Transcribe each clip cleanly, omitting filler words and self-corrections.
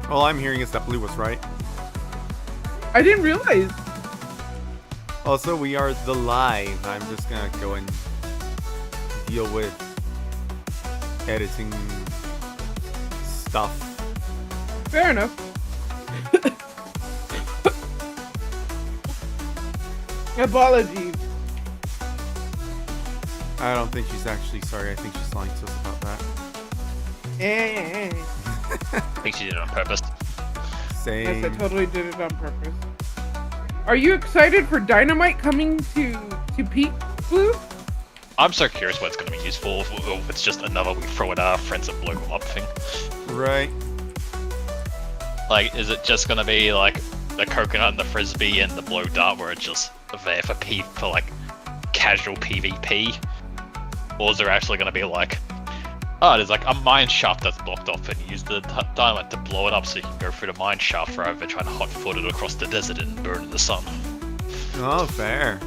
All I'm hearing is that Blue was right. I didn't realize. Also, we are the live. I'm just gonna go and deal with editing stuff. Fair enough. Apologies. I don't think she's actually sorry. I think she's lying to us about that. I think she did it on purpose. Same. Yes, I totally did it on purpose. Are you excited for Dynamite coming to Peak, Blue? I'm so curious what it's going to be used for, or if it's just another we throw at our friends and blow them up thing. Right. Like, is it just going to be like the coconut and the frisbee and the blow dart where it's just there for like casual PvP? Or is there actually going to be like, oh, there's like a mine shaft that's blocked off and you use the dynamite to blow it up so you can go through the mine shaft rather than trying to hot-foot it across the desert and burn in the sun. Oh, fair.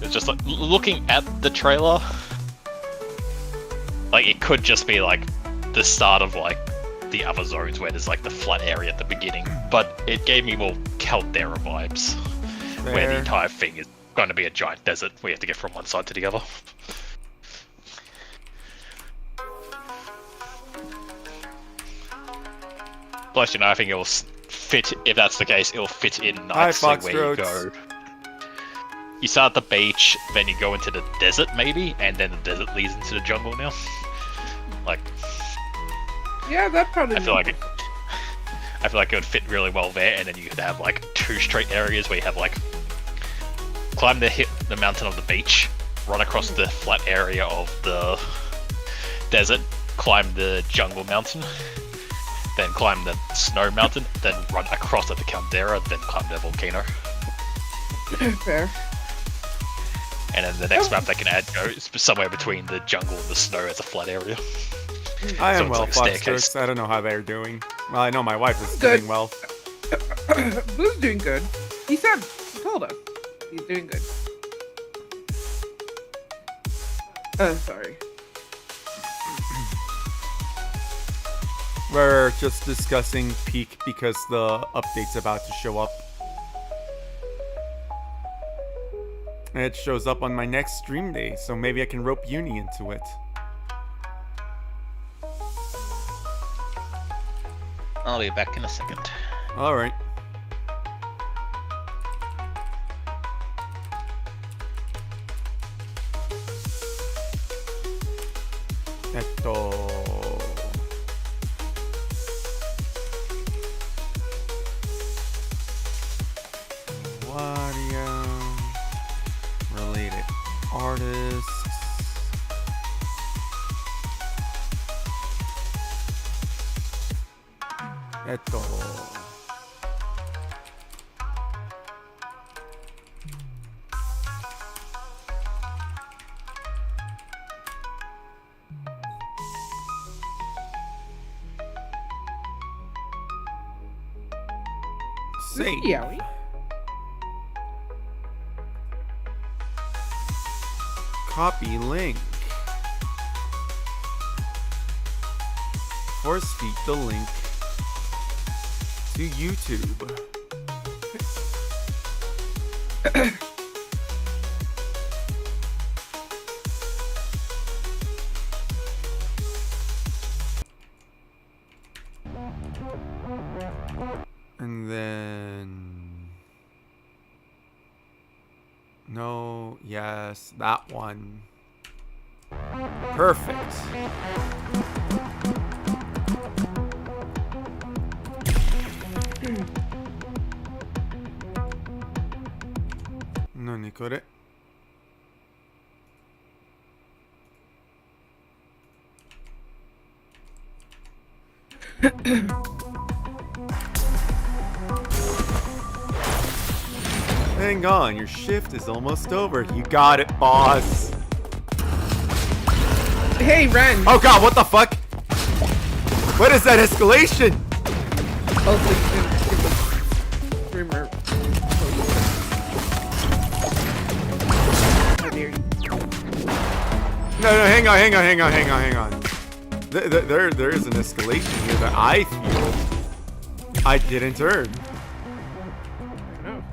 It's just like, looking at the trailer, like it could just be like the start of like the other zones where there's like the flat area at the beginning, but it gave me more Caldera vibes, Fair. where the entire thing is going to be a giant desert. We have to get from one side to the other. Plus, you know, I think it'll fit, if that's the case, it'll fit in nicely where you go. You start at the beach, then you go into the desert maybe, and then the desert leads into the jungle now. Like, Yeah, that probably. I feel like it would fit really well there, and then you could have like 2 straight areas where you have like climb the mountain of the beach, run across the flat area of the desert, climb the jungle mountain, then climb the snow mountain, then run across at the caldera, then climb the volcano. Fair. And then the next map they can add goes somewhere between the jungle and the snow as a flat area. I So am it's well, like a staircase. Foxtrix. I don't know how they're doing. Well, I know my wife is Good. doing well. Blue's doing good. He told us. He's doing good. Sorry. We're just discussing Peak because the update's about to show up. And it shows up on my next stream day, so maybe I can rope Uni into it. I'll be back in a second. Alright. Awaria. Related artists. Save. Yowie. Copy link. Force feed the link to YouTube. And then no, yes, that one. Perfect. No, Nikore. Hang on, your shift is almost over. You got it, boss. Hey, Ren. Oh god, what the fuck? What is that escalation? Also, streamer. How dare you? No, hang on. There is an escalation here that I feel I didn't earn. No.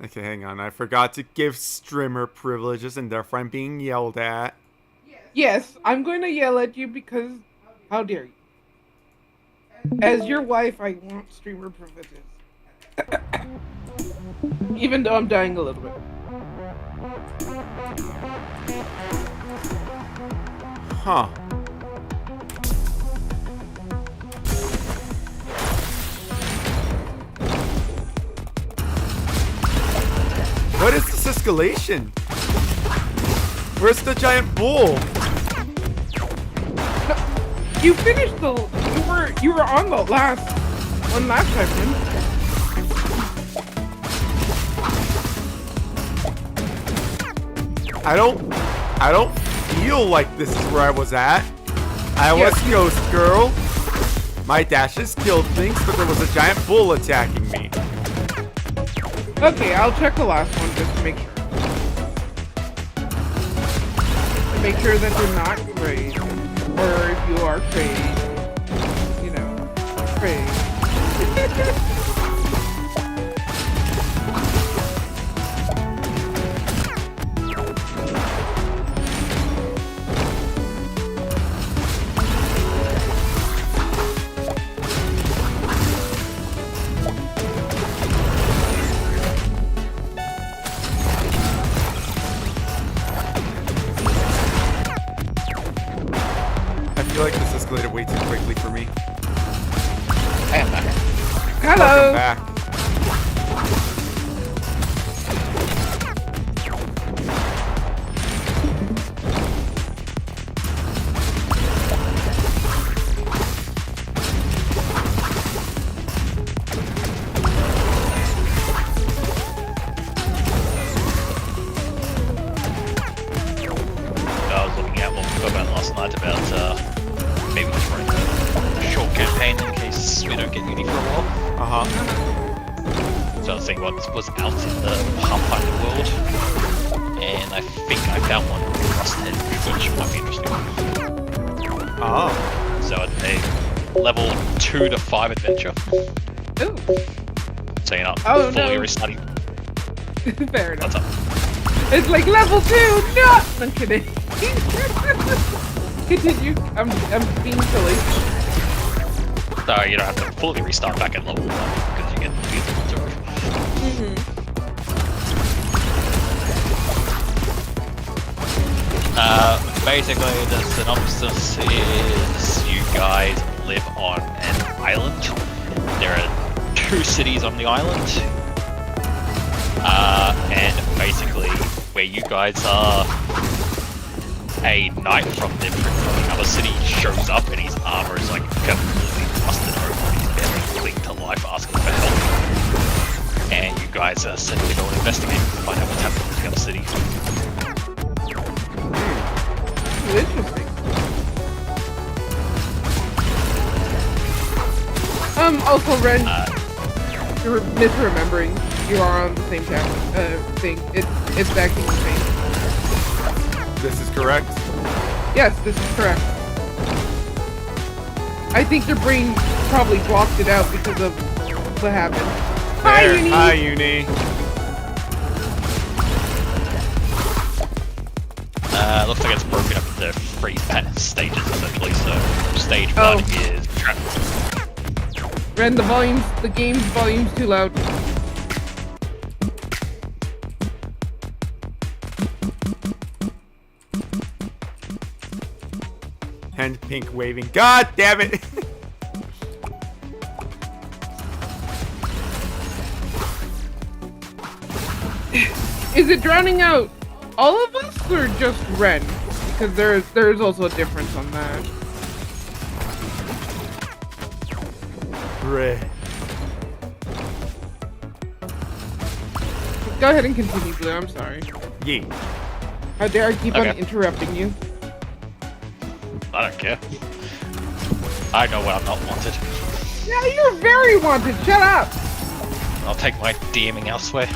Okay, hang on. I forgot to give streamer privileges and therefore I'm being yelled at. Yes, I'm going to yell at you because how dare you? As your wife, I want streamer privileges. Even though I'm dying a little bit. Huh. What is this escalation? Where's the giant bull? You finished you were on the last time, man. I don't feel like this is where I was at. I was Ghost Girl. My dashes killed things, but there was a giant bull attacking me. Okay, I'll check the last one just to make sure. To make sure that you're not crazy. Or if you are crazy, you know, crazy. I feel like this escalated way too quickly for me. I am back. Hello. Welcome back. I was looking at what we talked about last night about maybe just running a short campaign in case we don't get uni for a while. Uh-huh. So I was seeing what was out in the Pathfinder world, and I think I found one with Rusted, which might be interesting. Oh. So it's a level 2 to 5 adventure. Ooh. So you're not Oh, fully no. restarting. Fair enough. What's up? It's like level 2, no! I'm kidding. Continue. I'm being silly. So you don't have to fully restart back at level 1 because you get the beautiful turf. Basically, the synopsis is you guys live on an island. There are 2 cities on the island. And basically, where you guys are, a knight from the other city shows up and his armor is like completely busted open. He's barely clinging to life, asking for help. And you guys are sent to go and investigate to find out what's happening in the other city. Interesting. Also, Ren, you're misremembering. You are on the same thing. It's acting the same. This is correct. Yes, this is correct. I think your brain probably blocked it out because of what happened. Hi, There. Uni! Hi, Uni. Looks like it's broken up into 3 stages essentially. So stage 1 Oh. is trap. Ren, the game's volume's too loud. Hand pink waving. God damn it! Is it drowning out all of us or just Ren? Because there's also a difference on that. Bruh. Go ahead and continue, Blue. I'm sorry. Yee. How dare I keep on Okay. interrupting you? I don't care. I know when I'm not wanted. Yeah, you're very wanted. Shut up. I'll take my DMing elsewhere.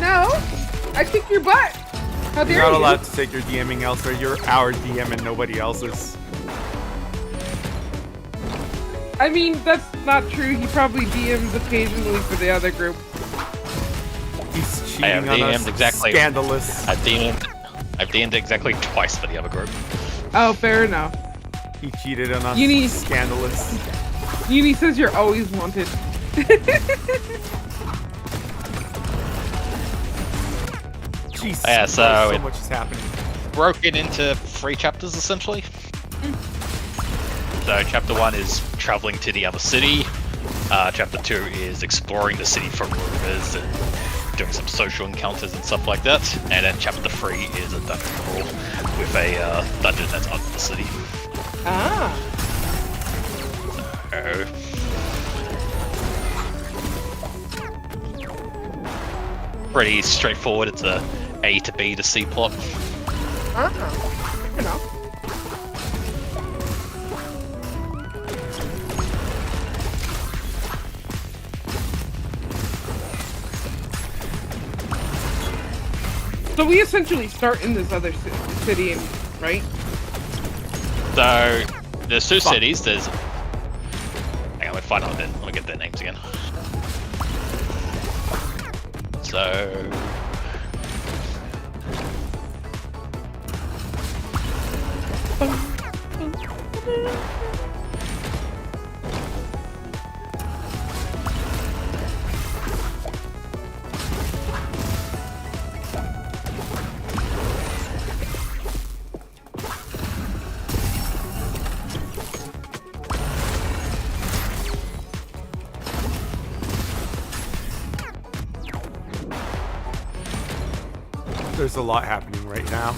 No, I kick your butt. How dare You're not you? allowed to take your DMing elsewhere. You're our DM and nobody else's. I mean, that's not true. He probably DMs occasionally for the other group. He's I have cheating on us. DM'd exactly. Scandalous. I've DM'd exactly twice for the other group. Oh, fair enough. He cheated on us. Uni- Scandalous. Uni says you're always wanted. Jesus. Yeah, so so much is happening. Broken into 3 chapters essentially. So chapter 1 is traveling to the other city. Chapter 2 is exploring the city from rumors and doing some social encounters and stuff like that. And then chapter 3 is a dungeon crawl with a dungeon that's under the city. Ah. So, pretty straightforward. It's a A to B to C plot. Ah. You know. So we essentially start in this other city, right? So there's 2 cities. There's. Hang on, let me find out. Let me get their names again. So. There's a lot happening right now.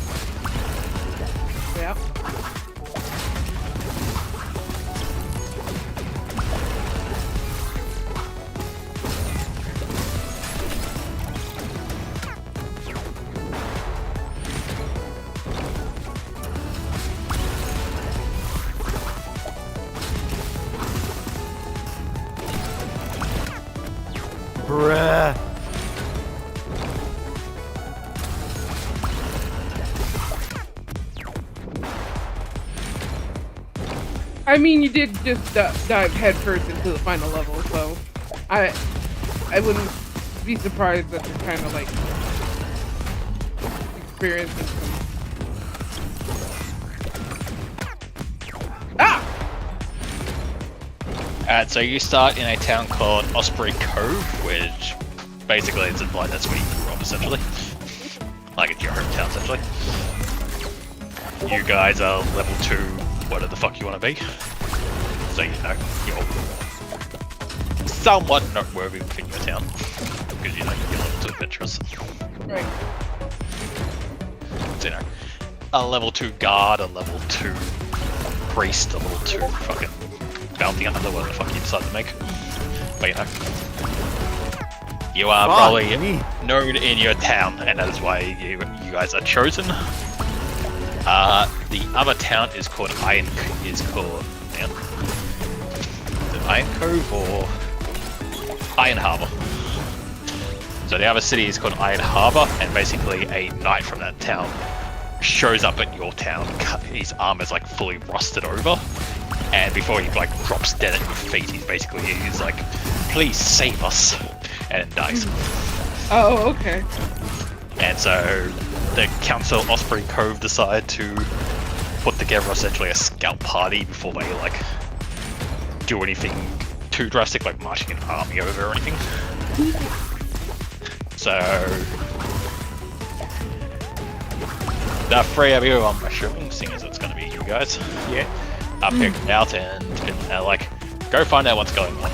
Yeah. Bruh. I mean, you did just dive headfirst into the final level, so I wouldn't be surprised that you're kind of like experiencing some. Ah! Alright, so you start in a town called Osprey Cove, which basically it's like that's where you grew up essentially. Like it's your hometown essentially. You guys are level 2, whatever the fuck you want to be. So you know, you're somewhat noteworthy within your town. Because you know, you're level 2 adventurers. Right. So you know, a level 2 guard, a level 2 priest, a level 2 fucking bounty hunter, whatever the fuck you decide to make. But you know, you are probably known in your town, and that is why you guys are chosen. The other town is called Iron Cove or Iron Harbor. So the other city is called Iron Harbor, and basically a knight from that town shows up at your town. His arm is like fully rusted over, and before he like drops dead at your feet, he's like, "Please save us," and dies. Oh, okay. And so the Council Osprey Cove decide to put together essentially a scout party before they like do anything too drastic, like marching an army over or anything. So the 3 of you, I'm assuming, seeing as it's going to be you guys, are picked out and like go find out what's going on,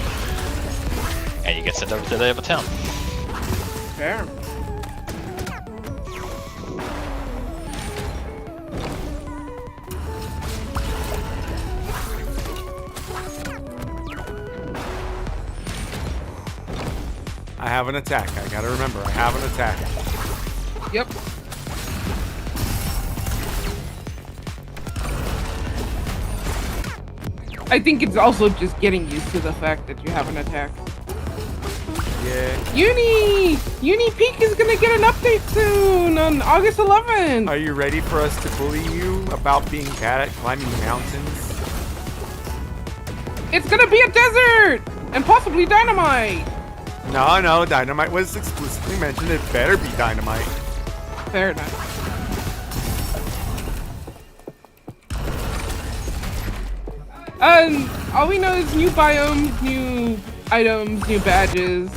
and you get sent over to the other town. Fair. I have an attack. I gotta remember, I have an attack. Yep. I think it's also just getting used to the fact that you have an attack. Yeah. Uni Peak is gonna get an update soon on August 11th. Are you ready for us to bully you about being bad at climbing mountains? It's gonna be a desert! And possibly dynamite! No, dynamite was explicitly mentioned. It better be dynamite. Fair enough. All we know is new biomes, new items, new badges.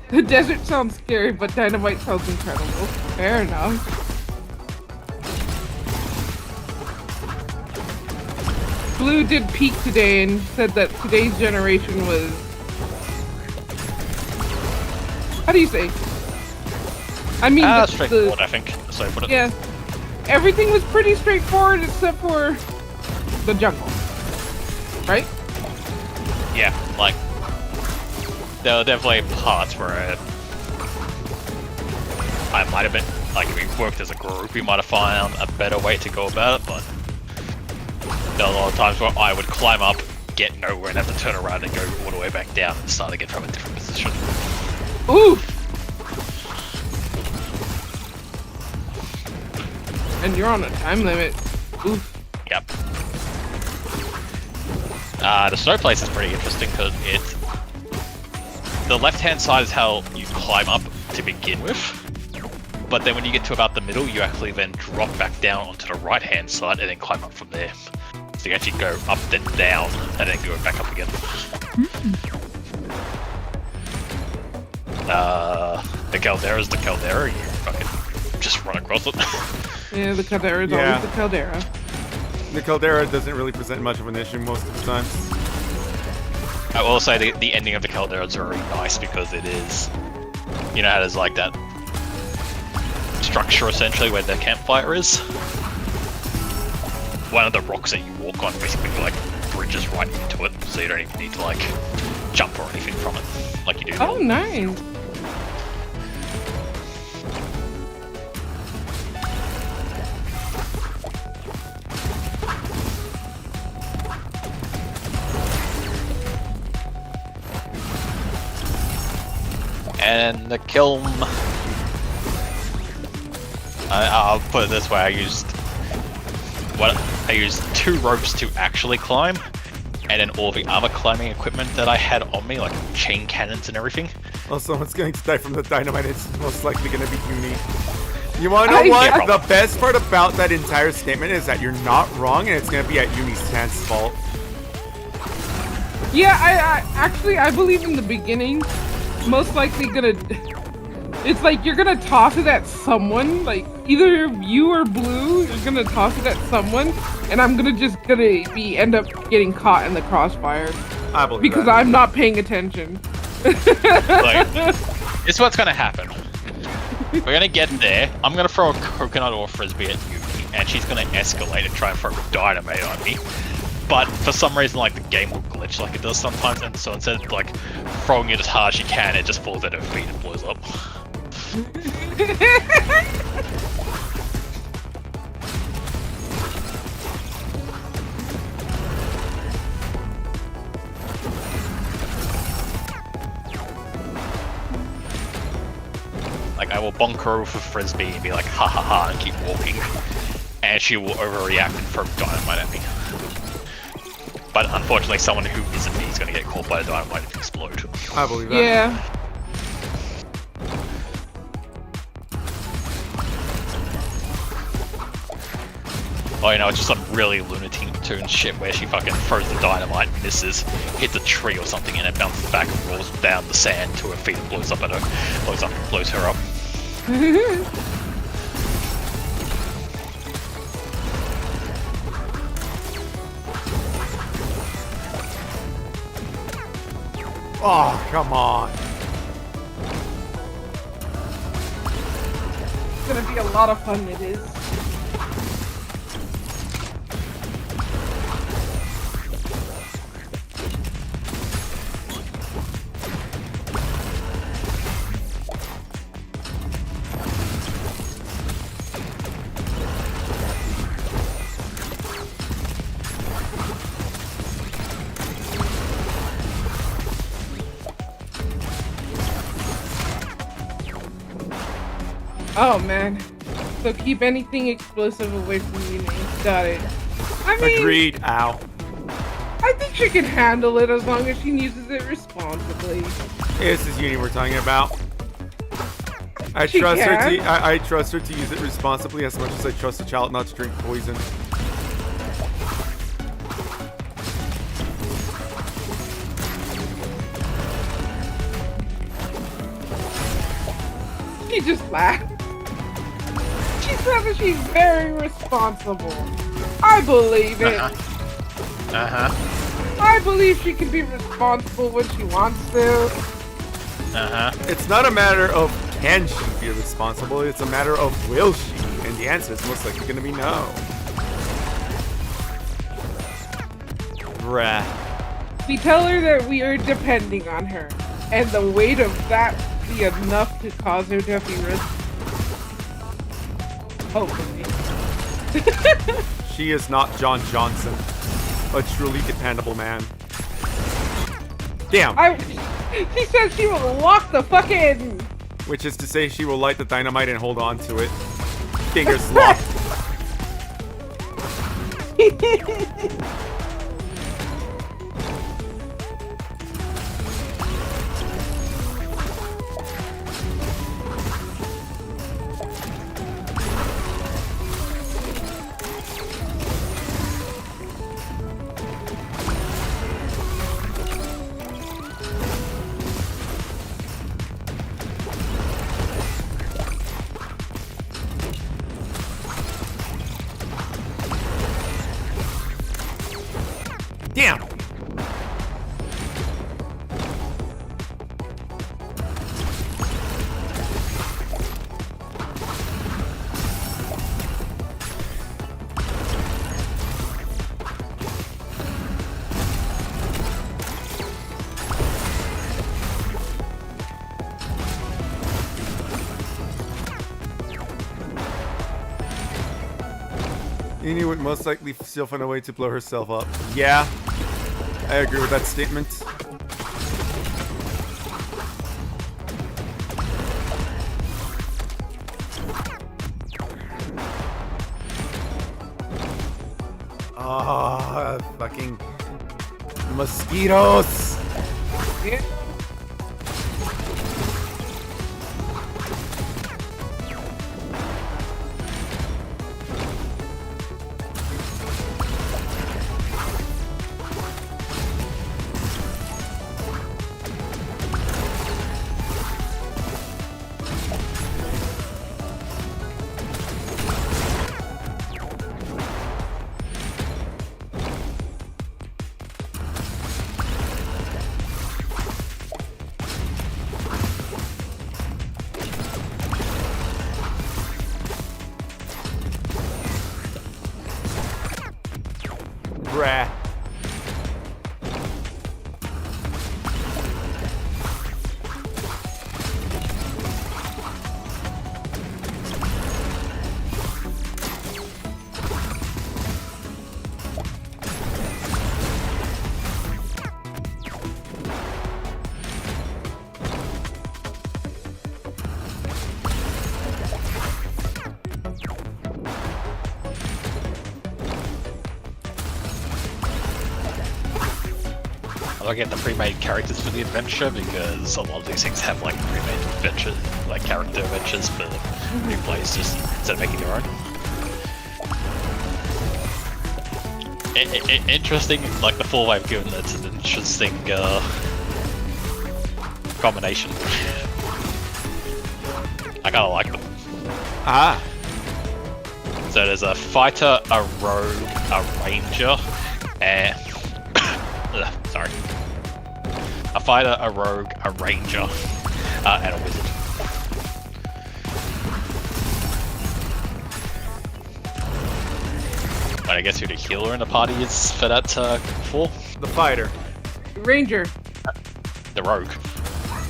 The desert sounds scary, but dynamite sounds incredible. Fair enough. Blue did peak today and said that today's generation was... How do you say? I mean, straightforward, I think. So put it. Yeah. Everything was pretty straightforward except for the jungle. Right? Yeah, like there were definitely parts where I might have been like if we worked as a group, we might have found a better way to go about it, but there were a lot of times where I would climb up, get nowhere, and have to turn around and go all the way back down and start again from a different position. Ooh! And you're on a time limit. Oof. Yep. The snow place is pretty interesting because the left-hand side is how you climb up to begin with, but then when you get to about the middle, you actually then drop back down onto the right-hand side and then climb up from there. So you actually go up then down and then go back up again. The Caldera's the Caldera, you fucking just run across it. Yeah, the Caldera is always the Caldera. The Caldera doesn't really present much of an issue most of the time. I will say the ending of the Caldera is very nice because it is, you know how there's like that structure essentially where the campfire is? One of the rocks that you walk on basically like bridges right into it, so you don't even need to like jump or anything from it like you do. Oh, nice. And the kiln, I'll put it this way, I used 2 ropes to actually climb, and then all the other climbing equipment that I had on me, like chain cannons and everything. Well, someone's going to die from the dynamite. It's most likely going to be unique. You want to know what? Yeah, the best part about that entire statement is that you're not wrong, and it's going to be at Unistan's fault. Yeah, I believe in the beginning. Most likely gonna... It's like you're gonna toss it at someone, like either you or Blue, you're gonna toss it at someone, and I'm gonna end up getting caught in the crossfire. I believe because that. I'm not paying attention. Like, this is what's gonna happen. We're gonna get there, I'm gonna throw a coconut or a frisbee at Yuki, and she's gonna escalate and try and throw dynamite on me. But for some reason, like, the game will glitch like it does sometimes, and so instead of, like, throwing it as hard as you can, it just falls at her feet and blows up. Like, I will bonk her with a frisbee and be like, ha ha ha, and keep walking. And she will overreact and throw dynamite at me. But unfortunately, someone who isn't me is going to get caught by the dynamite and explode. I believe that. Yeah. Oh, you know, it's just some really Looney Tunes shit where she fucking throws the dynamite, misses, hits a tree or something, and it bounces back and rolls down the sand to her feet and blows up and blows her up. Oh, come on. It's gonna be a lot of fun, it is. Oh man. So keep anything explosive away from you, Nate. Got it. I mean, Agreed. Ow. I think she can handle it as long as she uses it responsibly. This is Uni we're talking about. I She trust her can. to I trust her to use it responsibly as much as I trust a child not to drink poison. She just laughed. She said that she's very responsible. I believe it. I believe she can be responsible when she wants to. It's not a matter of can she be responsible, it's a matter of will she? And the answer is most likely gonna be no. Bruh. We tell her that we are depending on her, and the weight of that be enough to cause her to be hopefully. She is not John Johnson. A truly dependable man. Damn. She says she will lock the fucking. Which is to say she will light the dynamite and hold on to it. Fingers locked. Damn! Uni would most likely still find a way to blow herself up. Yeah, I agree with that statement. Ah, fucking mosquitoes! Yeah. Bruh. I look at the pre-made characters for the adventure because a lot of these things have like pre-made adventure, like character adventures for new players just instead of making their own. Interesting, like the 4 I've given, it's an interesting combination. I kinda like them. Ah. So there's a fighter, a rogue, a ranger, and sorry. A fighter, a rogue, a ranger, and a wizard. But I guess who the healer in the party is for that for? The fighter. Ranger. The rogue.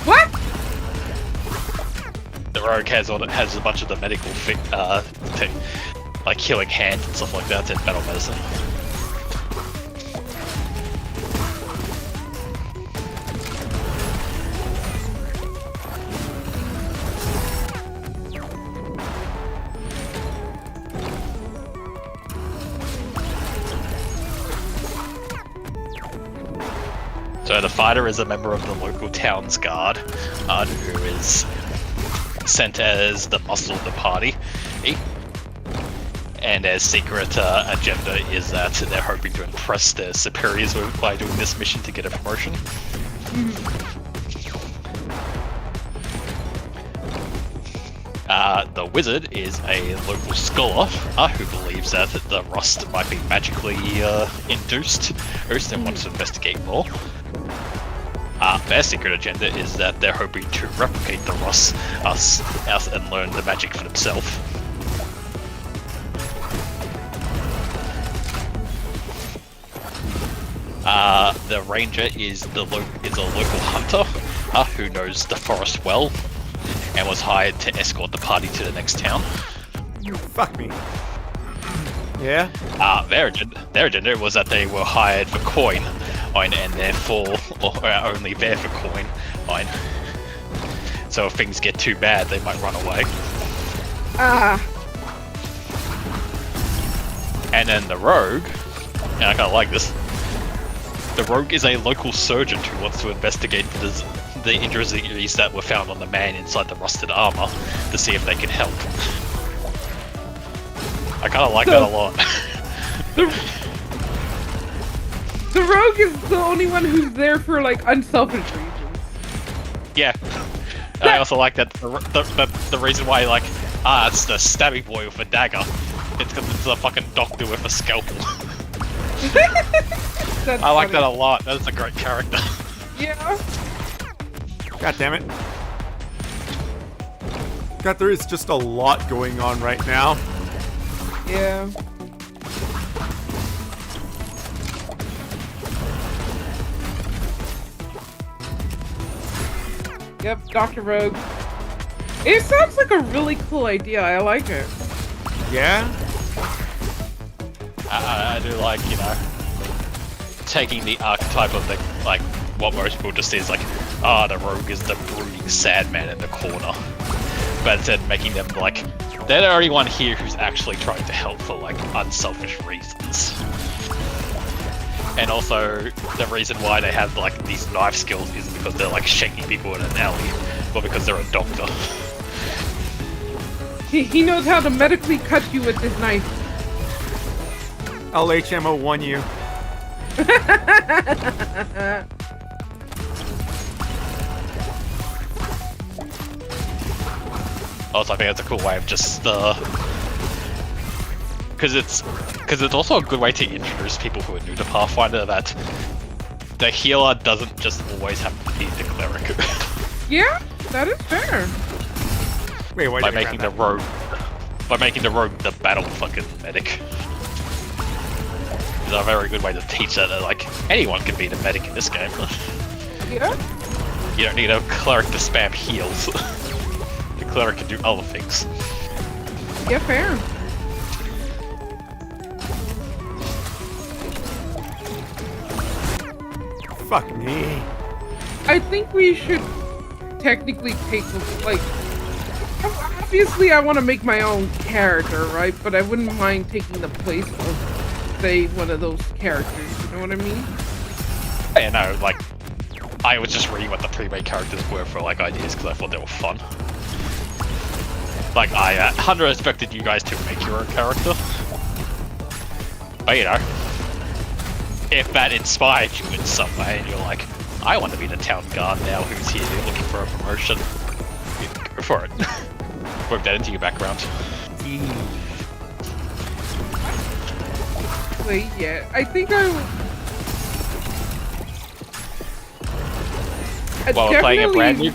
What? The rogue has a bunch of the medical like healing hand and stuff like that in battle medicine. So the fighter is a member of the local town's guard, who is sent as the muscle of the party. And their secret agenda is that they're hoping to impress their superiors by doing this mission to get a promotion. The wizard is a local scholar who believes that the rust might be magically induced and wants to investigate more. Their secret agenda is that they're hoping to replicate the rust and learn the magic for themselves. The ranger is a local hunter who knows the forest well and was hired to escort the party to the next town. Fuck me. Yeah? Their agenda was that they were hired for coin, and therefore are only there for coin. So if things get too bad, they might run away. And then the rogue, and I kind of like this, the rogue is a local surgeon who wants to investigate the injuries that were found on the man inside the rusted armor to see if they can help. I kind of like that a lot. The rogue is the only one who's there for like unselfish reasons. Yeah. And I also like that the reason why it's the stabby boy with a dagger. It's because it's a fucking doctor with a scalpel. I like that a lot. That's a great character. Yeah. God damn it. God, there is just a lot going on right now. Yeah. Yep, Dr. Rogue. It sounds like a really cool idea. I like it. Yeah? I do like, taking the archetype of the, what most people just see is the rogue is the brooding sad man in the corner. But instead making them they're the only one here who's actually trying to help for unselfish reasons. And also, the reason why they have these knife skills isn't because they're shaking people in an alley, but because they're a doctor. He knows how to medically cut you with his knife. I'll HMO1 you. Also, I think that's a cool way of just because it's also a good way to introduce people who are new to Pathfinder that the healer doesn't just always have to be the cleric. Yeah, that is fair. Wait, why by making the rogue the battle fucking medic. It's a very good way to teach that anyone can be the medic in this game. Yeah. You don't need a cleric to spam heals. The cleric can do other things. Yeah, fair. Fuck me. I think we should technically take obviously I want to make my own character, right? But I wouldn't mind taking the place of, say, one of those characters, you know what I mean? Yeah, no, I was just reading what the pre-made characters were for ideas because I thought they were fun. I 100% expected you guys to make your own character. But if that inspired you in some way and you're I want to be the town guard now who's here looking for a promotion, go for it. Work that into your background. Wait, yeah, I think I would... Well, we're playing a brand new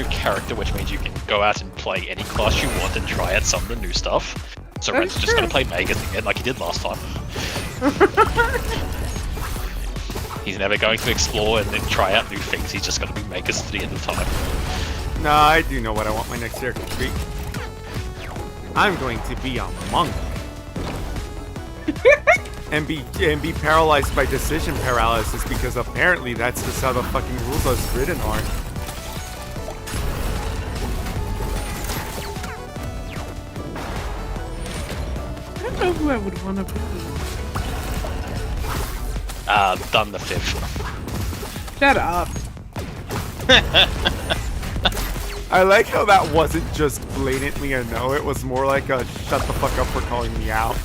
character, which means you can go out and play any class you want and try out some of the new stuff. So Red's just gonna play Magus again like he did last time. He's never going to explore and then try out new things, he's just gonna be Magus to the end of time. No, I do know what I want my next character to be. I'm going to be a monk. and be paralyzed by decision paralysis because apparently that's just how the fucking rules as written are. I don't know who I would want to be. Done the 5th. Shut up. I like how that wasn't just blatantly a no, it was more like a shut the fuck up for calling me out.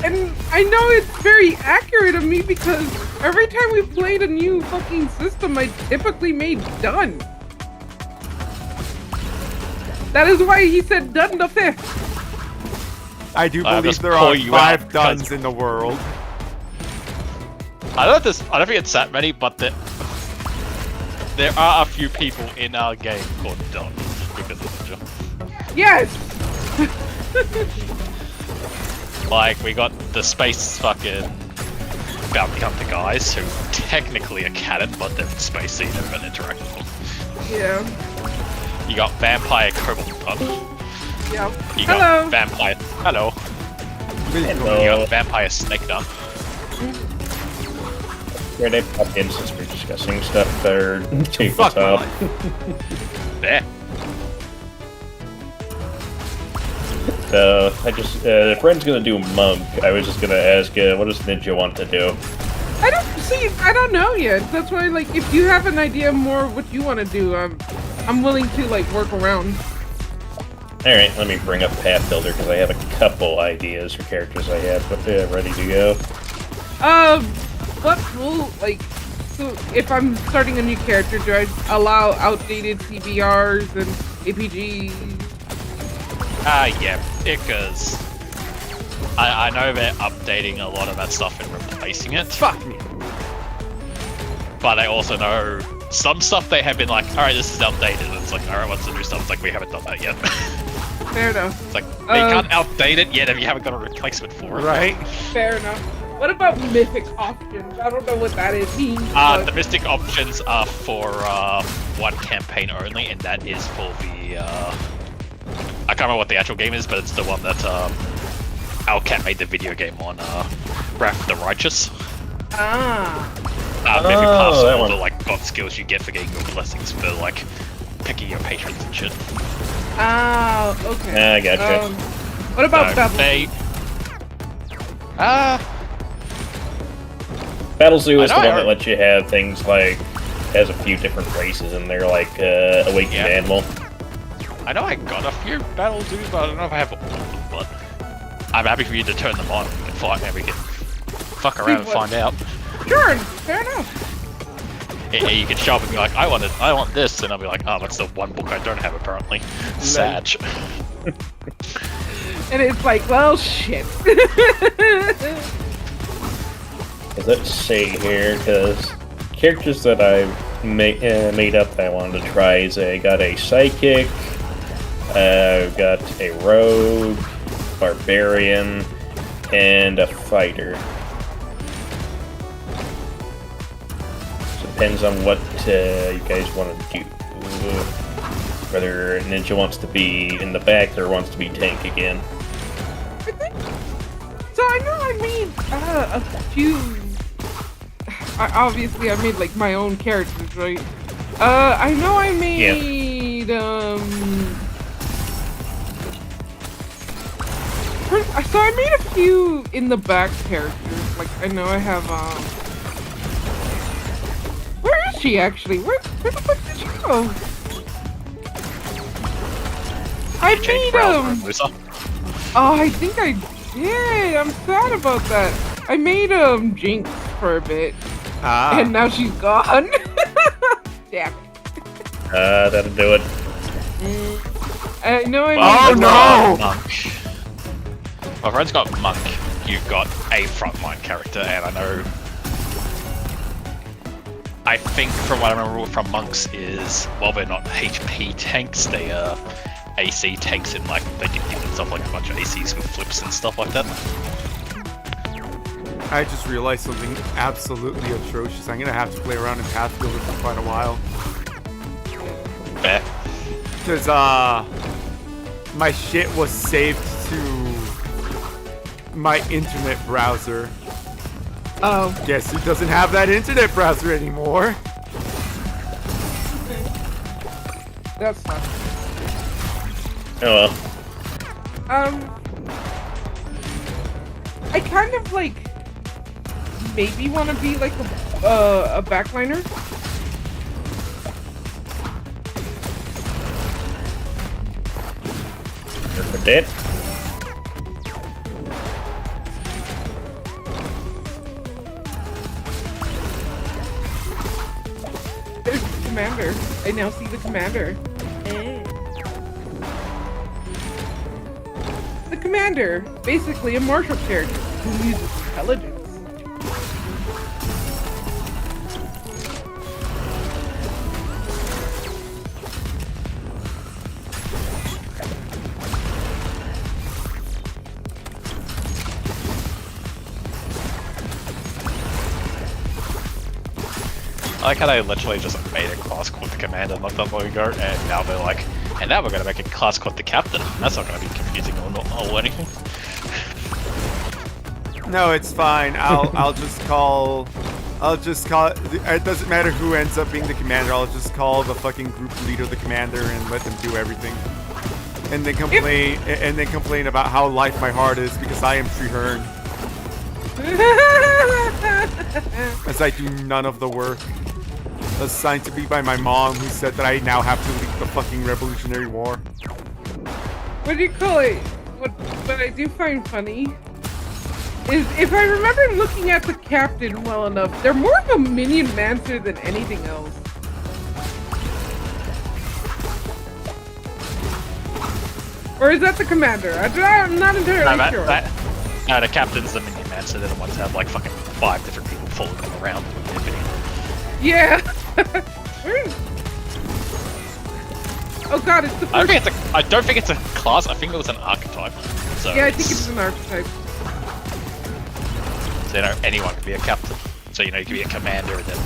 And I know it's very accurate of me because every time we played a new fucking system, I typically made done. That is why he said done the 5th. I do believe just there call are you 5 out duns because- in the world. I don't think it's that many, but there are a few people in our game called Don because of the jump. Yes. Like, we got the space fucking bounty hunter guys who technically are canon, but they're in space, so you never gonna interact with them. Yeah. You got vampire kobold Don. Yeah. You Hello. got vampire. Hello. Hello. You got vampire snake Don. Yeah, they popped in since we're discussing stuff that are Fuck my tabletop. life. There. I just, if Ren's gonna do monk, I was just gonna ask, what does Ninja want to do? I don't know yet. That's why, like, if you have an idea more of what you want to do, I'm willing to, like, work around. Alright, let me bring up Path Builder, because I have a couple ideas for characters I have, but they're ready to go. What will, like, so if I'm starting a new character, do I allow outdated CBRs and APGs? Yeah, because I know they're updating a lot of that stuff and replacing it. Fuck me. But I also know some stuff they have been like, alright, this is outdated. And it's like, alright, what's the new stuff? It's like, we haven't done that yet. Fair enough. It's like, you can't outdate it yet if you haven't got a replacement for it. Right? Fair enough. What about mythic options? I don't know what that is. The mystic options are for one campaign only, and that is for the, I can't remember what the actual game is, but it's the one that Alcat made the video game on, Wrath of the Righteous. Maybe pass that all one. the like god skills you get for getting your blessings for like picking your patrons and shit. Okay. I gotcha. What about So Babel? they Battle Zoo is I the know, one I that lets you have things like, has a few different races in there, like Awakened Yeah. Animal. I know I got a few battle dudes, but I don't know if I have all of them, but I'm happy for you to turn them on. We can fight and we can fuck around and what- find out. Sure. Fair enough. You can show up and be like, I want this, and I'll be like, oh, that's the one book I don't have apparently. Sad. And it's like, well, shit. Let's see here, because characters that I've made up that I wanted to try is I got a psychic, I've got a rogue, barbarian, and a fighter. So depends on what you guys want to do. Whether Ninja wants to be in the back or wants to be tank again. So I know I made a few. Obviously, I made like my own characters, right? I know I made So I made a few in the back characters. Like I know I have Where is she actually? Where the fuck did she go? I Change made browser, Lisa. Oh, I think I did. I'm sad about that. I made Jinx for a bit, and now she's gone. Damn it. That'll do it. I know I made. Oh, no! Monk. My friend's got Monk. You've got a frontline character, and I know. I think from what I remember from Monks is, while they're not HP tanks, they are AC tanks, and like they can give themselves like a bunch of ACs with flips and stuff like that. I just realized something absolutely atrocious. I'm gonna have to play around in Path Builder for quite a while. Fair. Because, my shit was saved to my internet browser. Oh, Guess who doesn't have that internet browser anymore? that's fine. Oh well. I kind of like maybe want to be like a backliner. You're dead. There's the commander. I now see the commander. The commander, basically a martial character who uses intelligence. I like how they literally just made a class called the Commander not that long ago, and now they're like, and now we're going to make a class called the Captain. That's not going to be confusing or anything. No, it's fine. I'll just call it doesn't matter who ends up being the commander. I'll just call the fucking group leader the commander and let them do everything. And then complain about how light my heart is because I am Treherne. As I do none of the work. Assigned to me by my mom, who said that I now have to lead the fucking Revolutionary War. What do you call it? What I do find funny is, if I remember looking at the captain well enough, they're more of a minion mancer than anything else. Or is that the commander? I'm not entirely sure. No, the captain's the minion man, so they're the ones that have like fucking 5 different people following them around. Yeah. Oh god, it's the first. I don't think it's a class. I think it was an archetype. So yeah, I think it's an archetype. So you know, anyone can be a captain. So you know, you can be a commander and then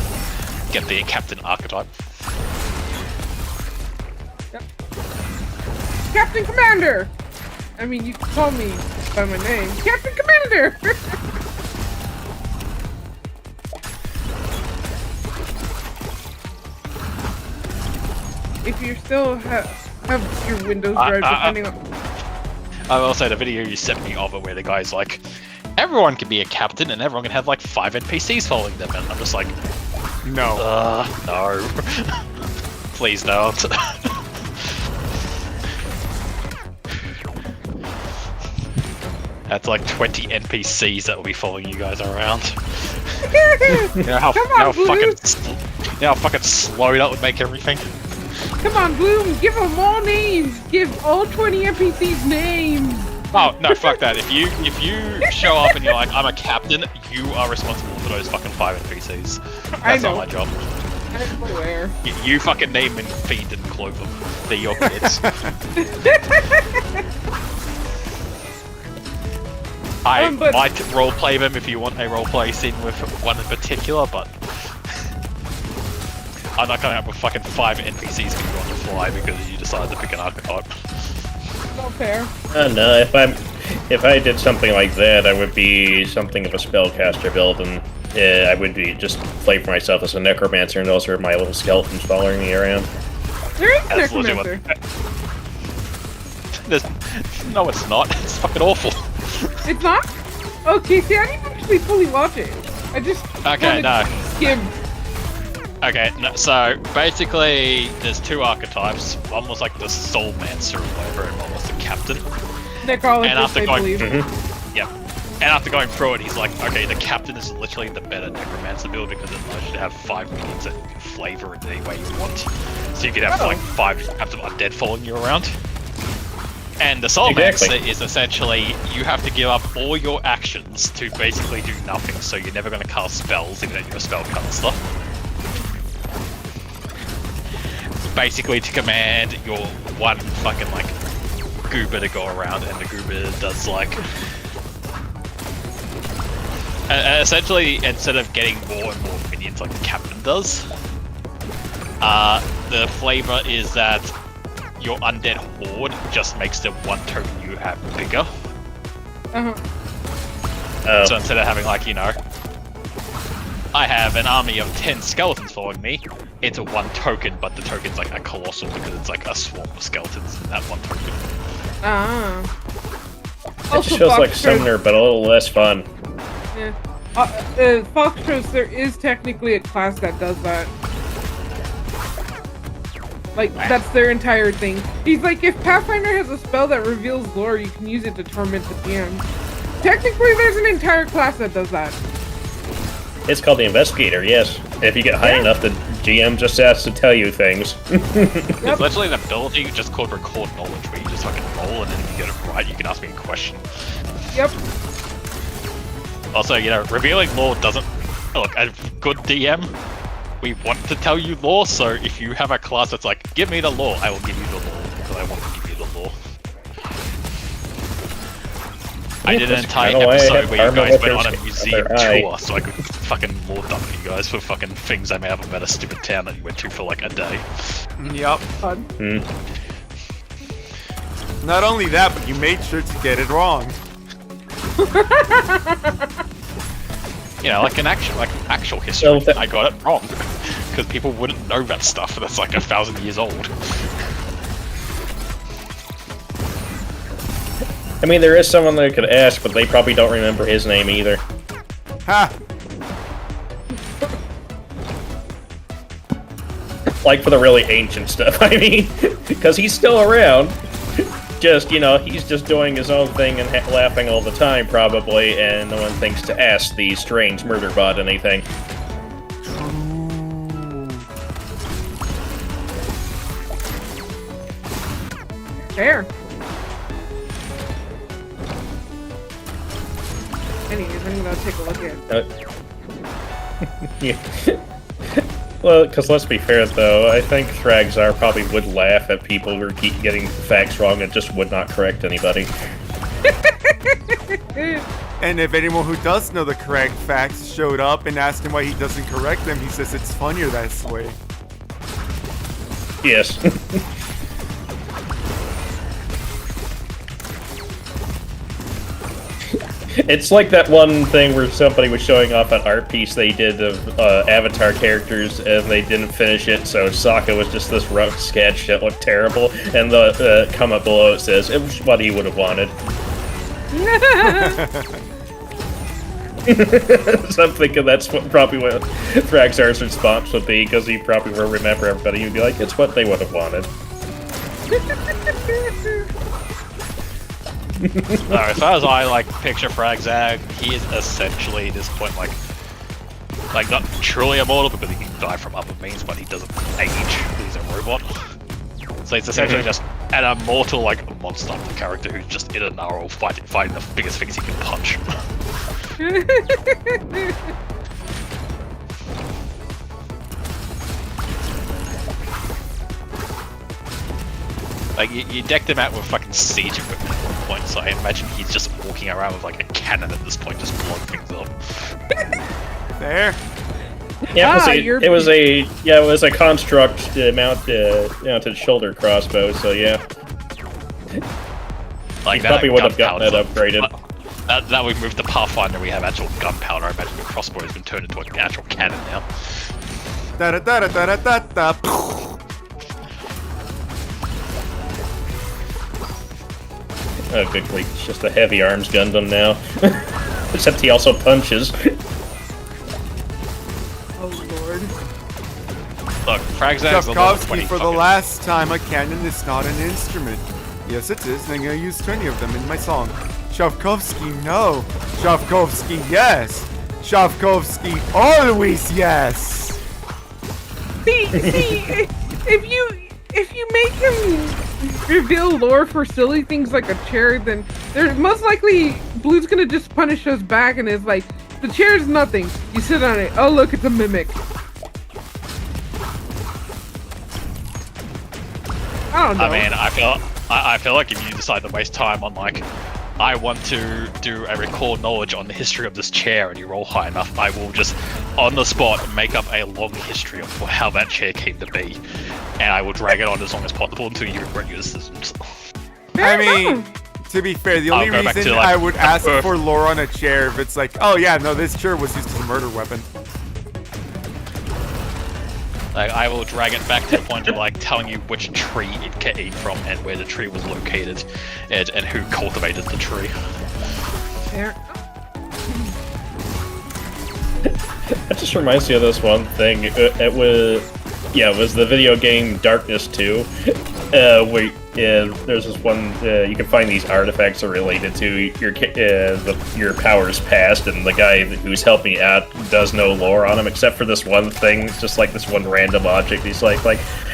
get the captain archetype. Yep. Captain Commander. I mean, you can call me by my name, Captain Commander. If you still have your Windows drive, depending on. I will say the video you sent me of it where the guy's like, everyone can be a captain and everyone can have like 5 NPCs following them, and I'm just like, no. No. Please don't. That's like 20 NPCs that will be following you guys around. You know how fucking slow that would make everything? Come on, Bloom, give them all names! Give all 20 NPCs names! Oh, no, fuck that. If you show up and you're like, I'm a captain, you are responsible for those fucking 5 NPCs. That's not my job. I'm aware. You fucking name and feed and clothe them. They're your kids. I might roleplay them if you want a roleplay scene with one in particular, but I'm not coming up with fucking 5 NPCs for you on the fly because you decided to pick an archetype. Not fair. No, if I did something like that, I would be something of a spellcaster build, and I would be just play for myself as a necromancer, and those are my little skeletons following me around. There is a necromancer. No, it's not. It's fucking awful. It's not? Okay, see, I didn't actually fully watch it. I just skimmed. Okay, no, so basically there's 2 archetypes. One was like the Soulmancer or whatever, and one was the Captain. Necrologist, I believe. Yep. And after going through it, he's like, okay, the Captain is literally the better Necromancer build because it allows you to have 5 minions that you can flavor it any way you want. So you could have like 5 Captain Undead following you around. And the Soulmancer is essentially, you have to give up all your actions to basically do nothing, so you're never going to cast spells even though you're a spellcaster. Basically to command your one fucking like goober to go around, and the goober does like essentially, instead of getting more and more minions like the captain does, the flavor is that your undead horde just makes the one token you have bigger. So instead of having like, you know, I have an army of 10 skeletons following me, it's a 1 token, but the token's like a colossal because it's like a swarm of skeletons in that 1 token. It just feels like Summoner, but a little less fun. Yeah. Foxtrot, there is technically a class that does that. Like, that's their entire thing. He's like, if Pathfinder has a spell that reveals lore, you can use it to torment the DM. Technically, there's an entire class that does that. It's called the Investigator, yes. If you get high enough, the GM just has to tell you things. It's literally an ability just called Record Knowledge, where you just fucking roll, and then if you get it right, you can ask me a question. Yep. Also, you know, revealing lore doesn't... Look, a good DM, we want to tell you lore, so if you have a class that's like, give me the lore, I will give you the lore, because I want to give you the lore. I did an entire episode where you guys went on a museum tour, so I could fucking lore dump you guys for fucking things I may have about a stupid town that you went to for like a day. Yep. Fun. Not only that, but you made sure to get it wrong. You know, like actual history. So I got it wrong because people wouldn't know that stuff that's like 1,000 years old. I mean, there is someone that could ask, but they probably don't remember his name either. Ha! Like for the really ancient stuff, I mean, because he's still around. Just, you know, he's just doing his own thing and laughing all the time, probably, and no one thinks to ask the strange murder bot anything. Fair. Anyways, I'm gonna take a look at it. Yeah. Well, because let's be fair, though, I think Thragzar probably would laugh at people who keep getting facts wrong and just would not correct anybody. And if anyone who does know the correct facts showed up and asked him why he doesn't correct them, he says it's funnier that way. Yes. It's like that one thing where somebody was showing off an art piece they did of Avatar characters, and they didn't finish it, so Sokka was just this rough sketch that looked terrible, and the comment below it says, it was what he would have wanted. So I'm thinking that's probably what Thragzar's response would be, because he probably will remember everybody. He'd be like, it's what they would have wanted. No, as far as I like picture Fragzag, he is essentially at this point like not truly immortal because he can die from upper means, but he doesn't age because he's a robot. So he's essentially just an immortal like monster character who's just in a narrow fighting the biggest things he can punch. Like, you decked him out with fucking siege equipment at one point, so I imagine he's just walking around with like a cannon at this point, just blowing things up. There. Yeah, it was a construct mounted shoulder crossbow, so yeah. Like he probably would have gotten that upgraded. Now we've moved to Pathfinder, we have actual gunpowder. I imagine the crossbow has been turned into an actual cannon now. Da da da da da da da. Oh, good grief, it's just a heavy arms Gundam now. Except he also punches. Oh lord. Look, Fragzag's a level 20 Chitafokkusu, for the last time, a cannon is not an instrument. Yes, it is, and I'm gonna use 20 of them in my song. Chitafokkusu, no. Chitafokkusu, yes. Chitafokkusu, always yes. See, if you make him reveal lore for silly things like a chair, then they're most likely Blue's gonna just punish us back, and it's like, the chair is nothing. You sit on it. Oh look, it's a mimic. I don't know. I mean, I feel like if you decide to waste time on like, I want to do a record knowledge on the history of this chair, and you roll high enough, I will just on the spot make up a long history of how that chair came to be, and I will drag it on as long as possible until you regret your decisions. I mean, to be fair, the only reason I would ask for lore on a chair if it's like, oh yeah, no, this chair was used as a murder weapon. Like, I will drag it back to the point of like telling you which tree it came from and where the tree was located, and who cultivated the tree. There. That just reminds me of this one thing. It was the video game Darkness 2, where there's this one, you can find these artifacts that are related to your powers past, and the guy who's helping you out does no lore on him, except for this one thing. It's just like this one random object. He's like,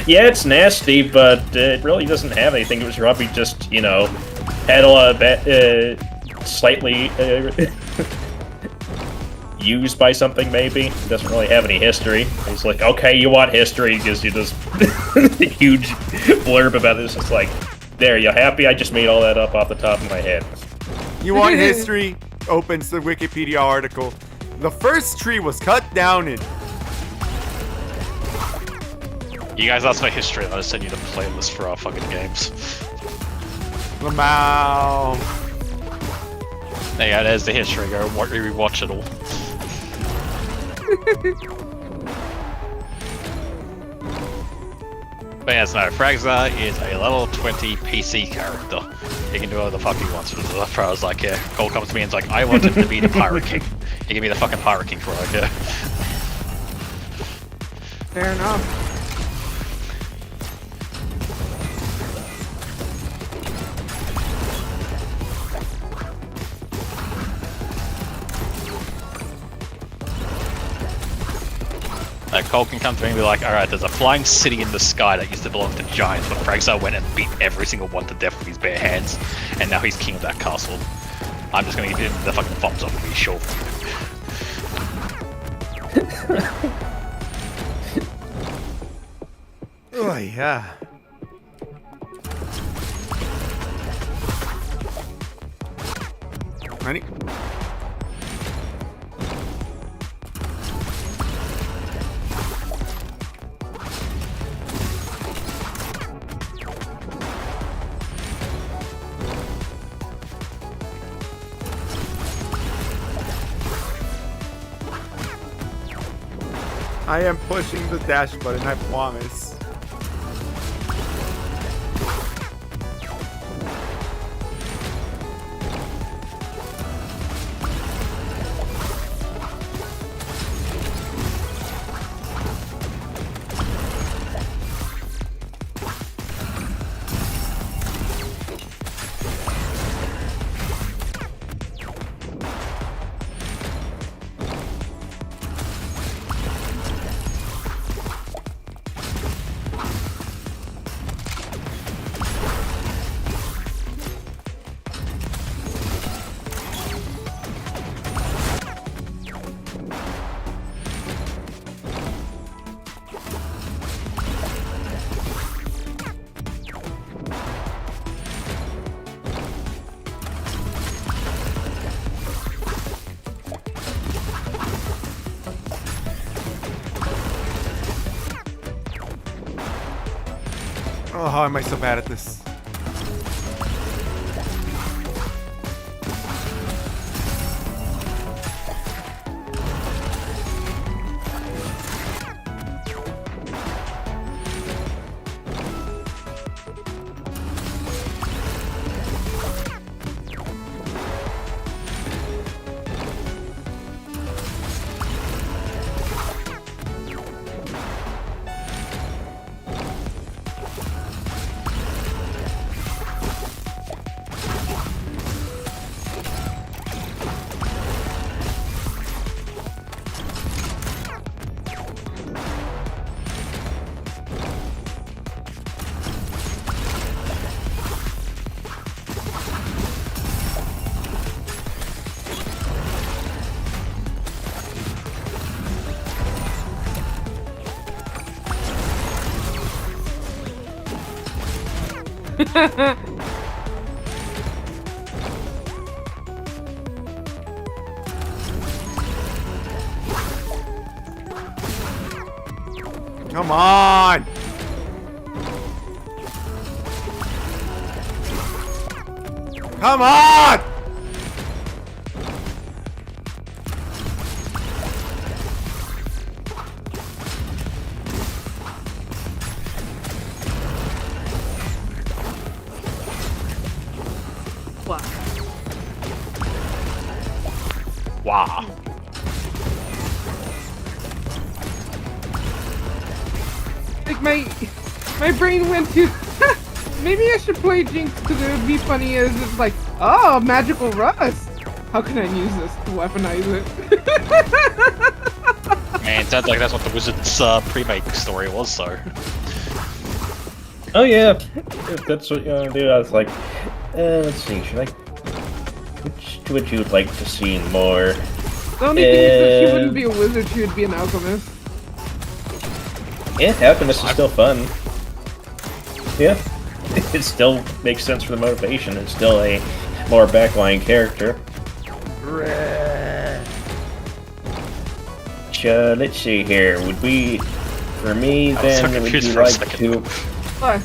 yeah, it's nasty, but it really doesn't have anything. It was probably just, had a lot of slightly used by something, maybe. It doesn't really have any history. He's like, okay, you want history? He gives you this huge blurb about it. It's just like, there, you happy? I just made all that up off the top of my head. You want history? Opens the Wikipedia article. The first tree was cut down in... You guys asked for history, and I just sent you the playlist for our fucking games. Lamau. There you go, there's the history. Go rewatch it all. But yes, no, Fragza is a level 20 PC character. He can do whatever the fuck he wants. After I was like, yeah, Cole comes to me and is like, I want him to be the Pirate King. He can be the fucking Pirate King for like, yeah. Fair enough. Cole can come to me and be like, alright, there's a flying city in the sky that used to belong to giants, but Fragza went and beat every single one to death with his bare hands, and now he's king of that castle. I'm just gonna give him the fucking thumbs up and be sure. Oh, yeah. Ready? I am pushing the dash button, I promise. Oh, how am I so bad at this? Come on! Come on! Wow. my brain went to maybe I should play Jinx because it would be funny as it's like, oh, magical rust. How can I use this to weaponize it? And it sounds like that's what the Wizards pre-make story was, so. Oh yeah, if that's what you want to do, I was like, let's see, which would you like to see more? The only thing is that she wouldn't be a wizard, she would be an alchemist. Yeah, alchemist is still fun. Yeah, it still makes sense for the motivation. It's still a more backline character. So let's see here. Would we, for me, then would you like to? What?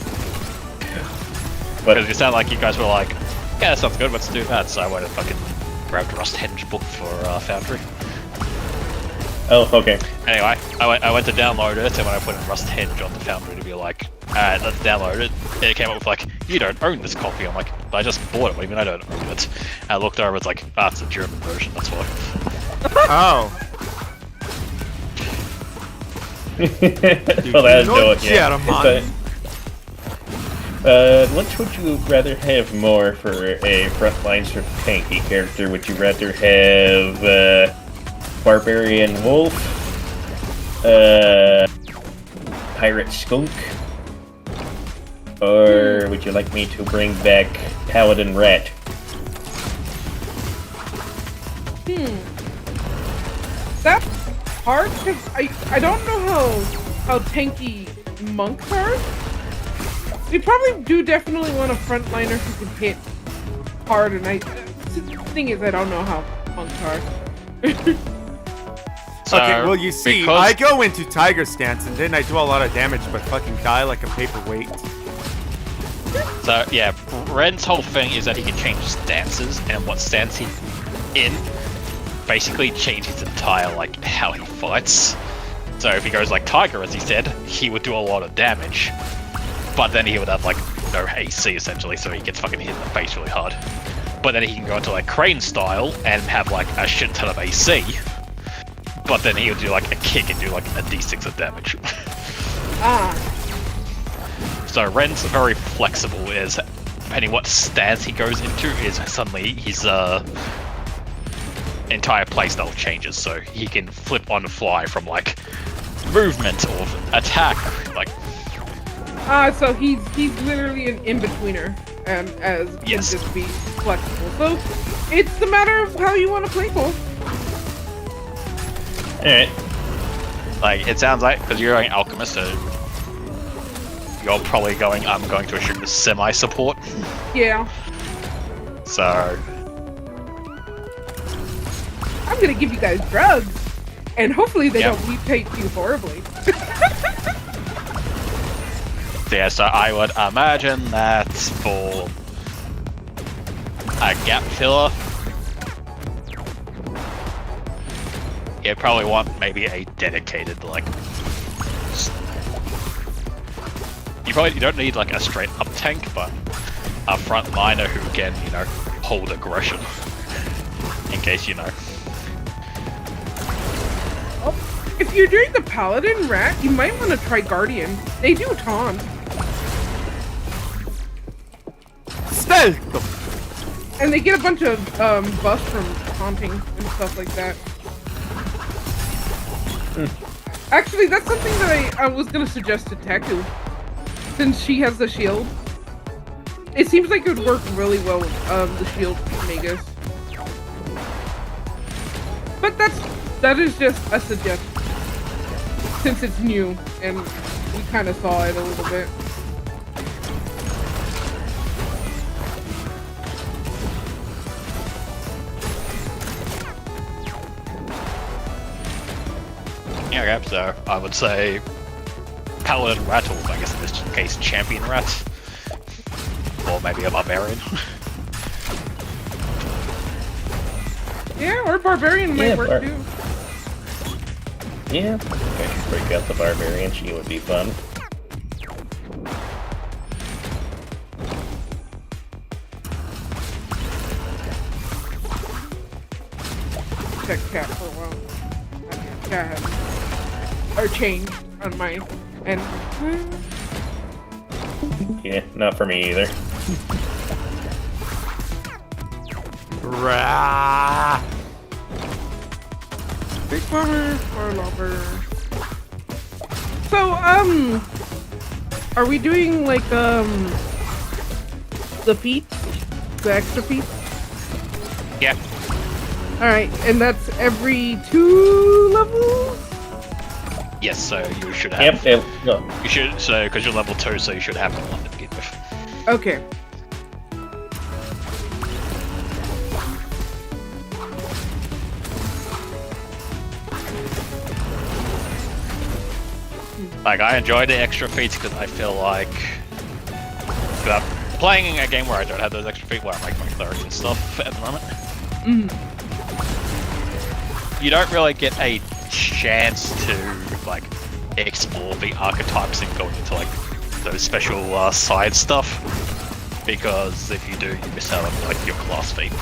Because it sounded like you guys were like, yeah, that sounds good, let's do that. So I went and fucking grabbed Rust Henge book for Foundry. Oh, okay. Anyway, I went to download it, and when I put in Rust Henge on the Foundry to be like, let's download it, it came up with like, you don't own this copy. I'm like, but I just bought it, what do you mean I don't own it? And I looked over, it's like, it's a German version, that's why. Oh. Well, that'll do it, yeah. German. Which would you rather have more for a frontline sort of tanky character? Would you rather have, Barbarian Wolf, Pirate Skunk, or would you like me to bring back Paladin Rat? That's hard because I don't know how tanky monks are. You probably do definitely want a frontliner who can hit hard, and the thing is I don't know how monks are. So, Okay, well you see, because- I go into Tiger stance and then I do a lot of damage but fucking die like a paperweight. So yeah, Ren's whole thing is that he can change stances, and what stance he's in basically changes his entire like how he fights. So if he goes like Tiger, as he said, he would do a lot of damage, but then he would have like no AC essentially, so he gets fucking hit in the face really hard. But then he can go into like Crane style and have like a shit ton of AC, but then he would do like a kick and do like a d6 of damage. So Ren's very flexible, is depending what stance he goes into is suddenly his entire playstyle changes, so he can flip on the fly from like movement or attack, like. So he's literally an in-betweener, as Yes. can just be flexible. So it's a matter of how you want to play both. Alright. Like, it sounds like, because you're going Alchemist, so you're probably going, I'm going to assume, the semi-support. Yeah. So, I'm gonna give you guys drugs, and hopefully they Yep. don't mutate you horribly. yeah, so I would imagine that for a gap filler, you probably want maybe a dedicated, like, you don't need like a straight up tank, but a frontliner who can, you know, hold aggression. In case, you know. If you're doing the Paladin Rat, you might want to try Guardian. They do taunt. Stealth! And they get a bunch of buffs from taunting and stuff like that. Actually, that's something that I was going to suggest to Teku, since she has the shield. It seems like it would work really well with the shield Magus. But that is just a suggestion, since it's new and we kind of saw it a little bit. Yeah, okay, so I would say Paladin Rat, or I guess in this case Champion Rat. Or maybe a Barbarian. Yeah, or Barbarian might work too. Yeah, I should break out the Barbarian, she would be fun. Check chat for a while. Chat has changed on my And Yeah, not for me either. Rah! big farmer, far lover. So, are we doing like the feats, the extra feats? Yeah. All right, and that's every 2 levels. Yes, so you should have. No. You should, so because you're level 2, so you should have one to begin with. Okay. Like, I enjoy the extra feats because I feel like playing a game where I don't have those extra feats, where I make my cleric and stuff at the moment, you don't really get a chance to like explore the archetypes and go into like those special side stuff, because if you do, you miss out on like your class feat.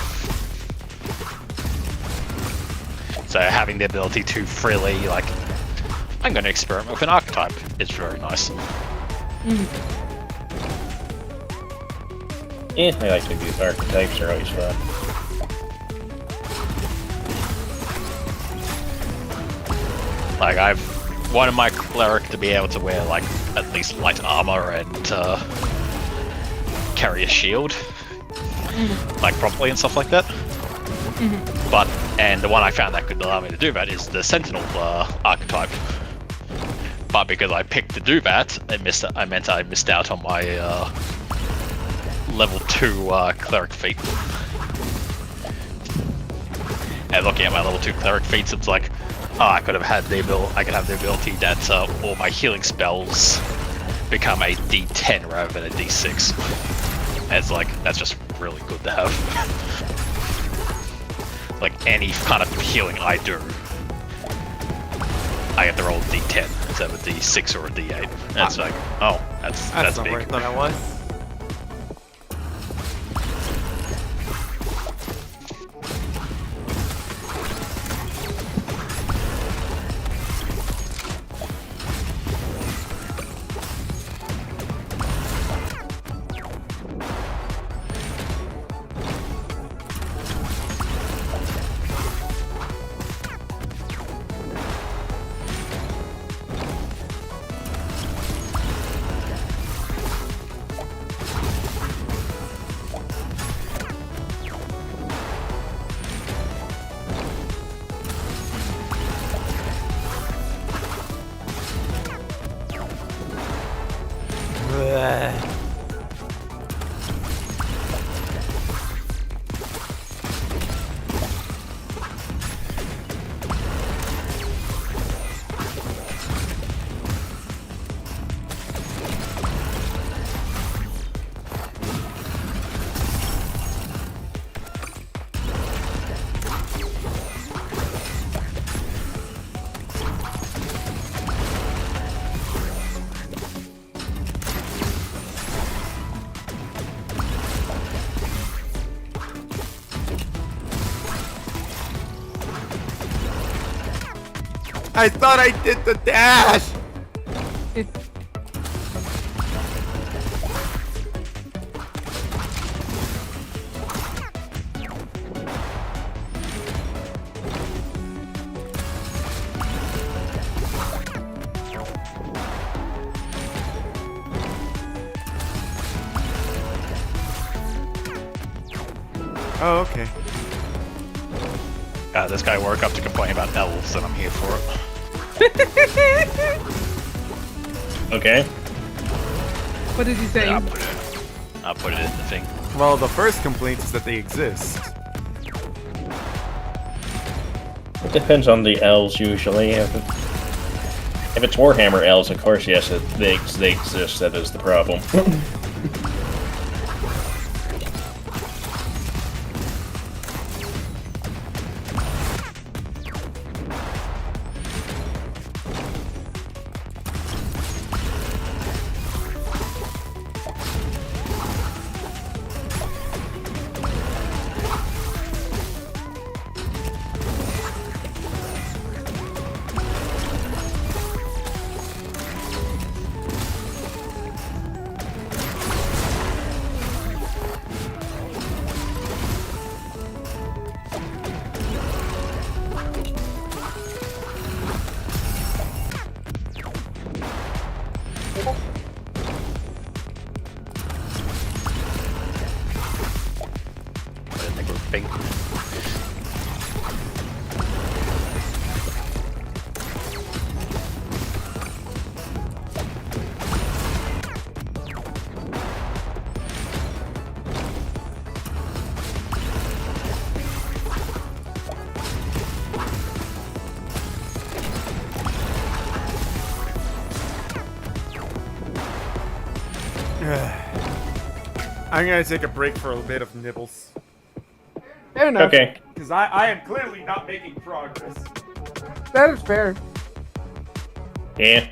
So having the ability to freely like, I'm going to experiment with an archetype, is very nice. Yeah, I like to do archetypes, are always fun. Like, I've wanted my cleric to be able to wear like at least light armor and carry a shield, like properly and stuff like that. But the one I found that could allow me to do that is the Sentinel archetype. But because I picked to do that, I missed out on my level 2 cleric feat. And looking at my level 2 cleric feats, it's like, oh, I could have the ability that all my healing spells become a D10 rather than a D6. And it's like, that's just really good to have. Like, any kind of healing I do, I get to roll a D10 instead of a D6 or a D8. And it's like, oh, that's not big. where I thought I was. I thought I did the dash! Oh, okay. This guy woke up to complain about elves, and I'm here for it. Okay. What did he say? Yeah, I'll put it in the thing. Well, the first complaint is that they exist. It depends on the elves, usually. If it's Warhammer elves, of course, yes, they exist. That is the problem. camping. I'm gonna take a break for a bit of nibbles. Fair enough. Okay. Because I am clearly not making progress. That is fair. Yeah.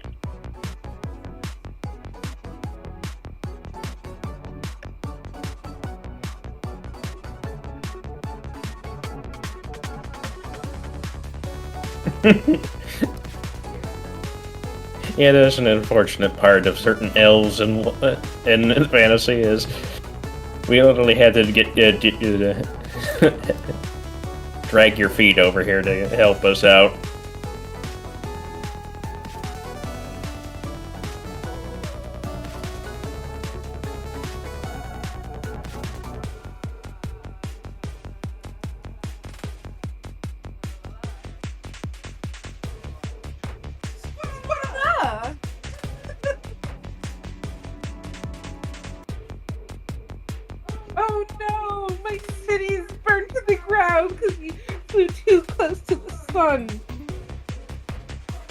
Yeah, that's an unfortunate part of certain elves in fantasy is we literally had to get drag your feet over here to help us out. Oh no, my city is burnt to the ground because we flew too close to the sun.